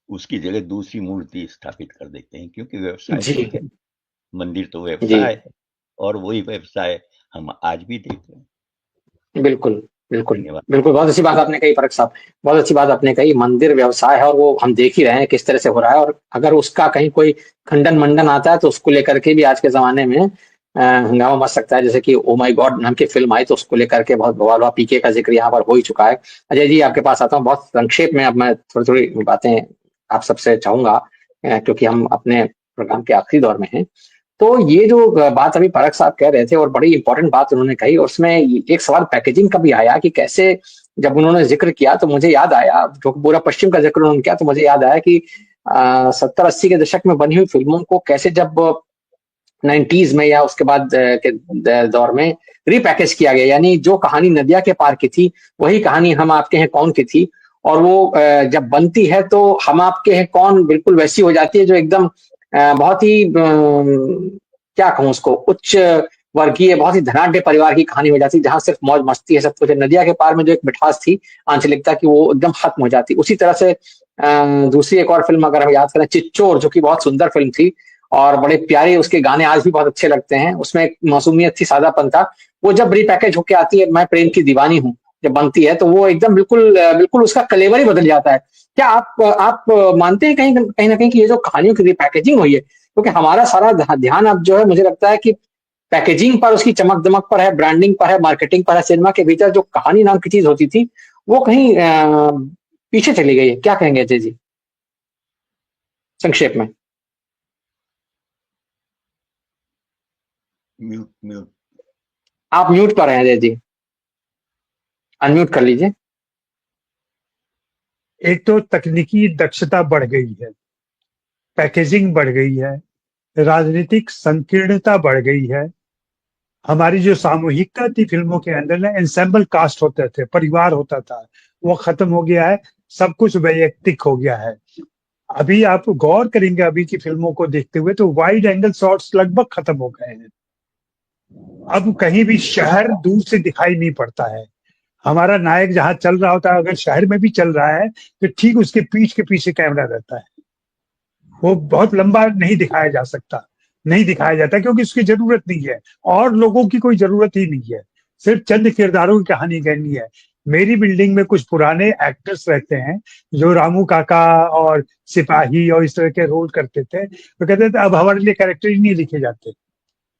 उसकी जगह दूसरी मूर्ति स्थापित कर देते हैं, क्योंकि व्यवसाय जी तो है, मंदिर तो जी व्यवसाय है, और वही व्यवसाय हम आज भी देख रहे हैं। बिल्कुल बिल्कुल धन्यवाद। बिल्कुल, बहुत अच्छी बात आपने कही परख साहब, बहुत अच्छी बात आपने कही। मंदिर व्यवसाय है और वो हम देख ही रहे हैं किस तरह से हो रहा है, और अगर उसका कहीं कोई खंडन मंडन आता है तो उसको लेकर के भी आज के जमाने में हंगामा मच सकता है। जैसे कि ओ माई गॉड नाम की फिल्म आई तो उसको लेकर के बहुत बवाल हुआ। पीके का जिक्र यहाँ पर हो ही चुका है। अजय जी आपके पास आता हूँ, बहुत संक्षेप में अब मैं थोड़ी थोड़ी बातें आप सबसे चाहूंगा, क्योंकि हम अपने प्रोग्राम के आखिरी दौर में हैं। तो ये जो बात अभी परख साहब कह रहे थे और बड़ी इंपॉर्टेंट बात उन्होंने कही, और उसमें एक सवाल पैकेजिंग का भी आया कि कैसे, जब उन्होंने जिक्र किया तो मुझे याद आया, जो पूरा पश्चिम का जिक्र उन्होंने किया तो मुझे याद आया कि 70-80 के दशक में बनी हुई फिल्मों को कैसे जब 90s में या उसके बाद के दौर में रीपैकेज किया गया, यानी जो कहानी नदिया के पार की थी वही कहानी हम आपके हैं कौन की थी, और वो जब बनती है तो हम आपके हैं कौन बिल्कुल वैसी हो जाती है, जो एकदम बहुत ही क्या कहूँ उसको, उच्च वर्गीय, बहुत ही धनाढ्य परिवार की कहानी हो जाती है, जहां सिर्फ मौज मस्ती है, सब कुछ है। नदिया के पार में जो एक मिठास थी, आंचलिकता की, वो एकदम खत्म हो जाती। उसी तरह से दूसरी एक और फिल्म अगर हम याद करें, चिच्चोर, जो कि बहुत सुंदर फिल्म थी और बड़े प्यारे उसके गाने आज भी बहुत अच्छे लगते हैं, उसमें एक मासूमियत थी, सादापन था। वो जब रीपैकेज होके आती है, मैं प्रेम की दीवानी हूँ, जब बनती है तो वो एकदम बिल्कुल बिल्कुल उसका कलेवर ही बदल जाता है। क्या आप मानते हैं कहीं ना कहीं कि ये जो कहानियों की रीपैकेजिंग हुई है, क्योंकि हमारा सारा ध्यान अब जो है, मुझे लगता है कि पैकेजिंग पर, उसकी चमक दमक पर है, ब्रांडिंग पर है, मार्केटिंग पर है। सिनेमा के भीतर जो कहानी नाम की चीज होती थी वो कहीं पीछे चली गई है। क्या कहेंगे अजय जी संक्षेप में? म्यूट आप म्यूट पर हैं अजय जी, अनम्यूट कर लीजिए। एक तो तकनीकी दक्षता बढ़ गई है, पैकेजिंग बढ़ गई है, राजनीतिक संकीर्णता बढ़ गई है। हमारी जो सामूहिकता थी फिल्मों के अंदर ना, एंसेंबल कास्ट होते थे, परिवार होता था, वो खत्म हो गया है। सब कुछ वैयक्तिक हो गया है। अभी आप गौर करेंगे अभी की फिल्मों को देखते हुए तो वाइड एंगल शॉट्स लगभग खत्म हो गए हैं। अब कहीं भी शहर दूर से दिखाई नहीं पड़ता है। हमारा नायक जहां चल रहा होता है, अगर शहर में भी चल रहा है तो ठीक उसके पीठ के पीछे कैमरा रहता है। वो बहुत लंबा नहीं दिखाया जा सकता, नहीं दिखाया जाता, क्योंकि उसकी जरूरत नहीं है और लोगों की कोई जरूरत ही नहीं है, सिर्फ चंद किरदारों की कहानी कहनी है। मेरी बिल्डिंग में कुछ पुराने एक्टर्स रहते हैं जो रामू काका और सिपाही और इस तरह के रोल करते थे, तो कहते थे अब हमारे लिए कैरेक्टर ही नहीं लिखे जाते,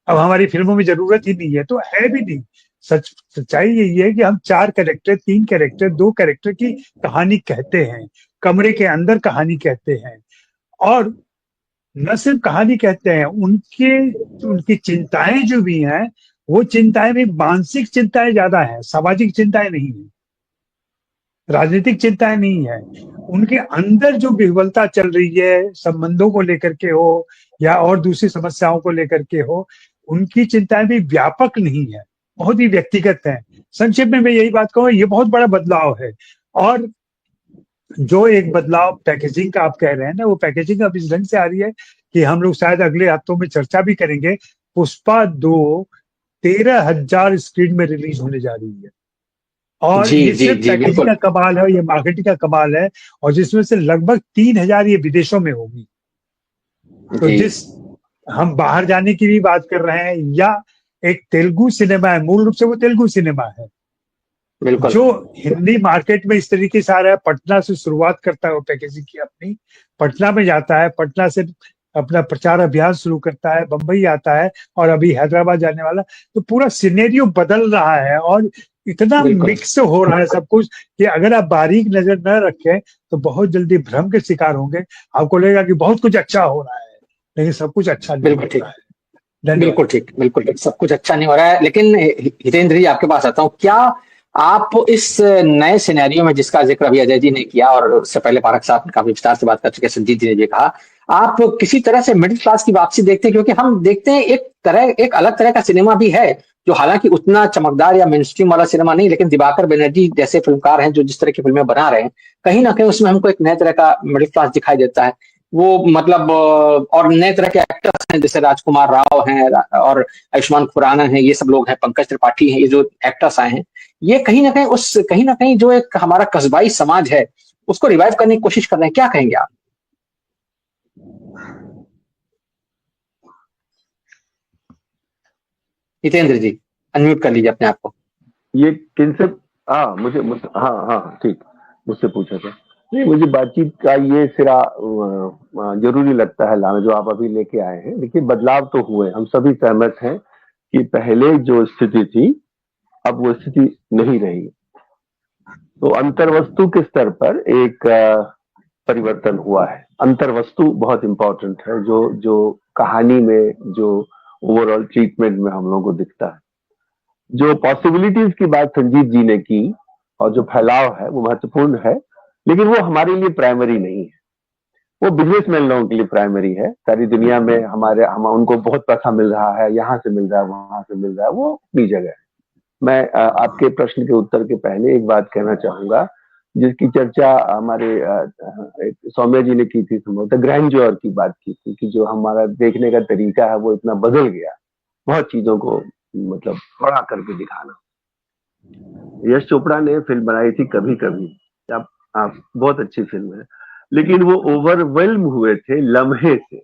अब हमारी फिल्मों में जरूरत ही नहीं है। तो है भी नहीं। सच्चाई यही है कि हम 4 कैरेक्टर, 3 कैरेक्टर, 2 कैरेक्टर की कहानी कहते हैं, कमरे के अंदर कहानी कहते हैं, और न सिर्फ कहानी कहते हैं, उनकी चिंताएं जो भी हैं, वो चिंताएं भी मानसिक चिंताएं ज्यादा हैं, सामाजिक चिंताएं नहीं है, राजनीतिक चिंताएं नहीं है। उनके अंदर जो विह्वलता चल रही है, संबंधों को लेकर के हो या और दूसरी समस्याओं को लेकर के हो, उनकी चिंताएं भी व्यापक नहीं है, बहुत ही व्यक्तिगत है। संक्षेप में मैं यही बात कहूँ, ये बहुत बड़ा बदलाव है। और जो एक बदलाव पैकेजिंग का आप कह रहे हैं ना, वो पैकेजिंग अब इस ढंग से आ रही है कि हम लोग शायद अगले हफ्तों में चर्चा भी करेंगे। पुष्पा 2 13,000 स्क्रीन में रिलीज होने जा रही है, और जी ये जी सिर्फ जी पैकेजिंग बिल्कुल। का कमाल है, ये मार्केटिंग का कमाल है, और जिसमें से लगभग 3,000 ये विदेशों में होगी। तो जी जिस हम बाहर जाने की भी बात कर रहे हैं, या एक तेलुगु सिनेमा है, मूल रूप से वो तेलुगु सिनेमा है, बिल्कुल। जो हिंदी मार्केट में इस तरीके से आ रहा है, पटना से शुरुआत करता है वो पैकेजिंग की अपनी, पटना में जाता है, पटना से अपना प्रचार अभियान शुरू करता है, बंबई आता है, और अभी हैदराबाद जाने वाला। तो पूरा सिनेरियो बदल रहा है, और इतना बिल्कुल मिक्स हो रहा है सब कुछ कि अगर आप बारीक नजर न रखें तो बहुत जल्दी भ्रम के शिकार होंगे। आपको लगेगा कि बहुत कुछ अच्छा हो रहा है, लेकिन सब कुछ अच्छा नहीं बिल्कुल हो ठीक। रहा है। धन्यवाद। बिल्कुल ठीक, बिल्कुल ठीक, सब कुछ अच्छा नहीं हो रहा है। लेकिन हितेंद्र जी, आपके पास आता हूँ। क्या आप इस नए सिनेरियो में, जिसका जिक्र अभी अजय जी ने किया और उससे पहले पारक साहब ने काफी विस्तार से बात कर चुके, संजीत जी ने भी कहा, आप किसी तरह से मिडिल क्लास की वापसी देखते हैं? क्योंकि हम देखते हैं एक अलग तरह का सिनेमा भी है, जो हालांकि उतना चमकदार या मेन स्ट्रीम वाला सिनेमा नहीं, लेकिन दिवाकर बनर्जी जैसे फिल्मकार हैं जो जिस तरह की फिल्में बना रहे हैं, कहीं ना कहीं उसमें हमको एक नए तरह का मिडिल क्लास दिखाई देता है। वो मतलब और नए तरह के एक्टर्स हैं, जैसे राजकुमार राव हैं और आयुष्मान खुराना हैं, ये सब लोग हैं, पंकज त्रिपाठी हैं, ये जो एक्टर्स आए हैं, ये कहीं ना कहीं जो एक हमारा कस्बाई समाज है उसको रिवाइव करने की कोशिश कर रहे हैं। क्या कहेंगे आप? हितेंद्र जी, अनम्यूट कर लीजिए अपने आप को। ये किनसे? हाँ, मुझे हाँ हाँ ठीक, मुझसे पूछा था। नहीं, मुझे बातचीत का ये सिरा जरूरी लगता है लाना, जो आप अभी लेके आए हैं। देखिए, बदलाव तो हुए, हम सभी सहमत हैं कि पहले जो स्थिति थी अब वो स्थिति नहीं रही। तो अंतर्वस्तु के स्तर पर एक परिवर्तन हुआ है। अंतर्वस्तु बहुत इंपॉर्टेंट है, जो कहानी में, जो ओवरऑल ट्रीटमेंट में हम लोगों को दिखता है। जो पॉसिबिलिटीज की बात संजीत जी ने की और जो फैलाव है वो महत्वपूर्ण है, लेकिन वो हमारे लिए प्राइमरी नहीं है, वो बिजनेसमैन लोगों के लिए प्राइमरी है। सारी दुनिया में हम उनको बहुत पैसा मिल रहा है, यहाँ से मिल रहा है, वहां से मिल रहा है, वो अपनी जगह है। मैं आपके प्रश्न के उत्तर के पहले एक बात कहना चाहूंगा, जिसकी चर्चा हमारे सौम्या जी ने की थी, संभवतः ग्रैंडजॉर की बात की थी, कि जो हमारा देखने का तरीका है वो इतना बदल गया, बहुत चीजों को मतलब बड़ा करके दिखाना। यश चोपड़ा ने फिल्म बनाई थी कभी कभी, आप बहुत अच्छी फिल्म है, लेकिन वो ओवरवेल्म हुए थे लम्हे से।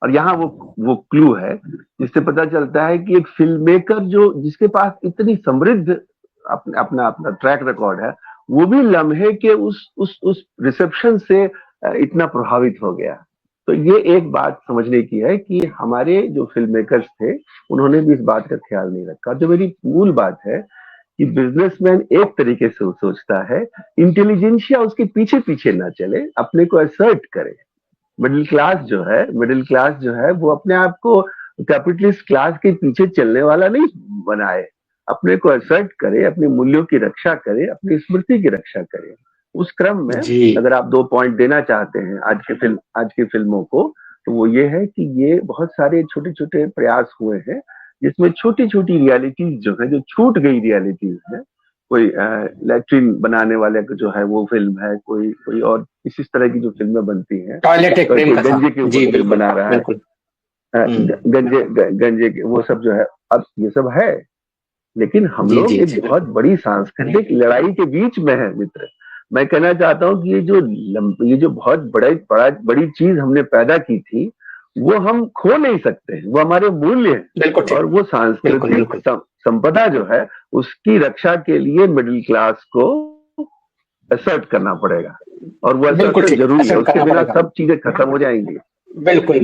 और यहाँ वो क्लू है जिससे पता चलता है कि एक फिल्म मेकर जिसके पास इतनी समृद्ध अपना ट्रैक रिकॉर्ड है, वो भी लम्हे के उस रिसेप्शन से इतना प्रभावित हो गया। तो ये एक बात समझने की है कि हमारे जो फिल्म मेकर्स थे उन्होंने भी इस बात का ख्याल नहीं रखा। जो मेरी मूल बात है कि बिजनेसमैन एक तरीके से सोचता है, इंटेलिजेंशिया उसके पीछे पीछे ना चले, अपने को असर्ट करे। मिडिल क्लास जो है वो अपने आप को कैपिटलिस्ट क्लास के पीछे चलने वाला नहीं बनाए, अपने को असर्ट करे, अपने मूल्यों की रक्षा करे, अपनी स्मृति की रक्षा करे। उस क्रम में जी अगर आप 2 पॉइंट देना चाहते हैं आज की फिल्मों को, तो वो ये है कि ये बहुत सारे छोटे छोटे प्रयास हुए हैं जिसमें छोटी छोटी रियलिटीज जो है, जो छूट गई रियलिटीज है। कोई लैट्रिन बनाने वाले का जो है वो फिल्म है, कोई और इस तरह की जो फिल्में बनती हैं, टॉयलेट एक प्रेम कथा। गंजे के जी ऊपर फिल्म बिल्कुल बना रहा है, बिल्कुल। गंजे के वो सब जो है, अब ये सब है, लेकिन हम जी लोग जी एक जी बहुत बड़ी सांस्कृतिक लड़ाई के बीच में है मित्र। मैं कहना चाहता हूं कि ये जो बहुत बड़ी चीज हमने पैदा की थी, वो हम खो नहीं सकते, वो हमारे मूल्य हैं। बिल्कुल ठीक, और वो सांस्कृतिक संपदा जो है, उसकी रक्षा के लिए मिडिल क्लास को असर्ट करना पड़ेगा, और वो असर्ट जरूरी है, उसके बिना सब चीजें खत्म हो जाएंगी। बिल्कुल।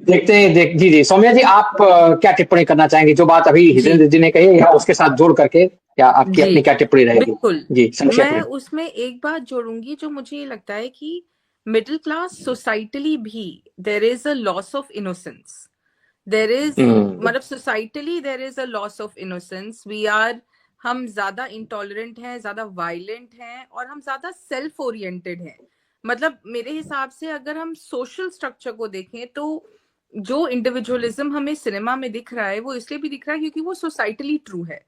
जी सौम्या जी, आप क्या टिप्पणी करना चाहेंगे जो बात अभी हितेंद्र जी ने कही, या उसके साथ जोड़ करके क्या आपकी अपनी क्या टिप्पणी रहेगी? बिल्कुल जी, मैं उसमें एक बात जोड़ूंगी, जो मुझे ये लगता है कि मिडिल क्लास सोसाइटली भी there is a loss of innocence, there is मतलब socially there is a loss of innocence. हम ज्यादा इंटॉलरेंट हैं, ज्यादा वायलेंट हैं, और हम ज्यादा सेल्फ ओरिएंटेड हैं। मतलब मेरे हिसाब से अगर हम सोशल स्ट्रक्चर को देखें तो जो इंडिविजुअलिज्म हमें सिनेमा में दिख रहा है वो इसलिए भी दिख रहा है क्योंकि वो सोसाइटली ट्रू है।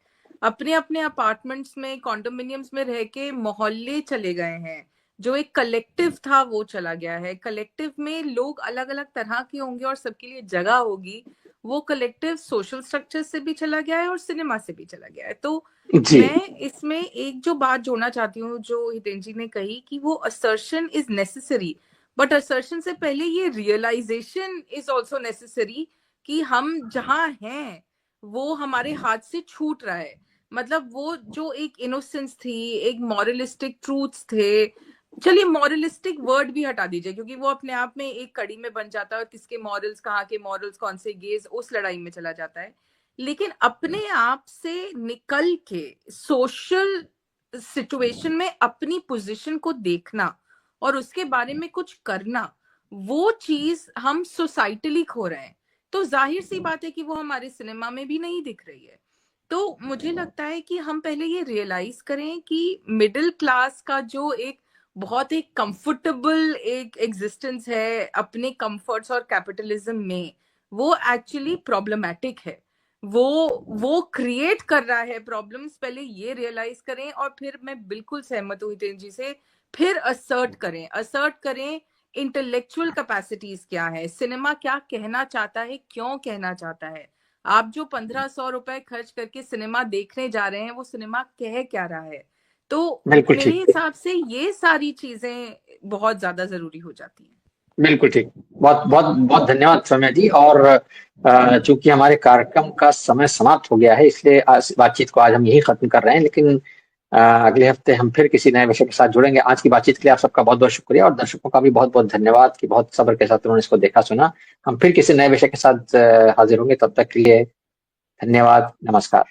अपने अपने अपार्टमेंट्स में, कॉन्डोमिनियम्स में रह के मोहल्ले चले गए हैं, जो एक कलेक्टिव था वो चला गया है। कलेक्टिव में लोग अलग अलग तरह के होंगे और सबके लिए जगह होगी, वो कलेक्टिव सोशल स्ट्रक्चर से भी चला गया है और सिनेमा से भी चला गया है। तो मैं इसमें एक जो बात जोड़ना चाहती हूँ जो हितेंद्र जी ने कही कि वो assertion is necessary, but assertion से पहले ये रियलाइजेशन इज ऑल्सो नेसेसरी कि हम जहाँ हैं वो हमारे हाथ से छूट रहा है। मतलब वो जो एक इनोसेंस थी, एक मॉरलिस्टिक ट्रूथ्स थे, चलिए मॉरलिस्टिक वर्ड भी हटा दीजिए क्योंकि वो अपने आप में एक कड़ी में बन जाता है, किसके मॉरल्स, कहाँ के मॉरल्स, कौन से गेज, उस लड़ाई में चला जाता है। लेकिन अपने आप से निकल के सोशल सिचुएशन में अपनी पोजीशन को देखना और उसके बारे में कुछ करना, वो चीज हम सोसाइटली खो रहे हैं। तो जाहिर सी बात है कि वो हमारे सिनेमा में भी नहीं दिख रही है। तो मुझे लगता है कि हम पहले ये रियलाइज करें कि मिडिल क्लास का जो एक बहुत एक कंफर्टेबल एक एग्जिस्टेंस है अपने कंफर्ट्स और कैपिटलिज्म में, वो एक्चुअली प्रॉब्लमैटिक है। वो क्रिएट कर रहा है प्रॉब्लम्स। पहले ये रियलाइज करें और फिर मैं बिल्कुल सहमत हूँ हितेंद्र जी से, फिर असर्ट करें इंटेलेक्चुअल कैपेसिटीज क्या है, सिनेमा क्या कहना चाहता है, क्यों कहना चाहता है। आप जो 1500 रुपए खर्च करके सिनेमा देखने जा रहे हैं वो सिनेमा कह क्या रहा है। तो मेरे हिसाब से ये सारी चीजें बहुत ज्यादा जरूरी हो जाती हैं। बिल्कुल ठीक, बहुत बहुत बहुत धन्यवाद सौम्या जी। और चूंकि हमारे कार्यक्रम का समय समाप्त हो गया है इसलिए बातचीत को आज हम यही खत्म कर रहे हैं, लेकिन अगले हफ्ते हम फिर किसी नए विषय के साथ जुड़ेंगे। आज की बातचीत के लिए आप सबका बहुत बहुत शुक्रिया और दर्शकों का भी बहुत बहुत धन्यवाद कि बहुत सब्र के साथ उन्होंने इसको देखा सुना। हम फिर किसी नए विषय के साथ हाजिर होंगे, तब तक के लिए धन्यवाद, नमस्कार।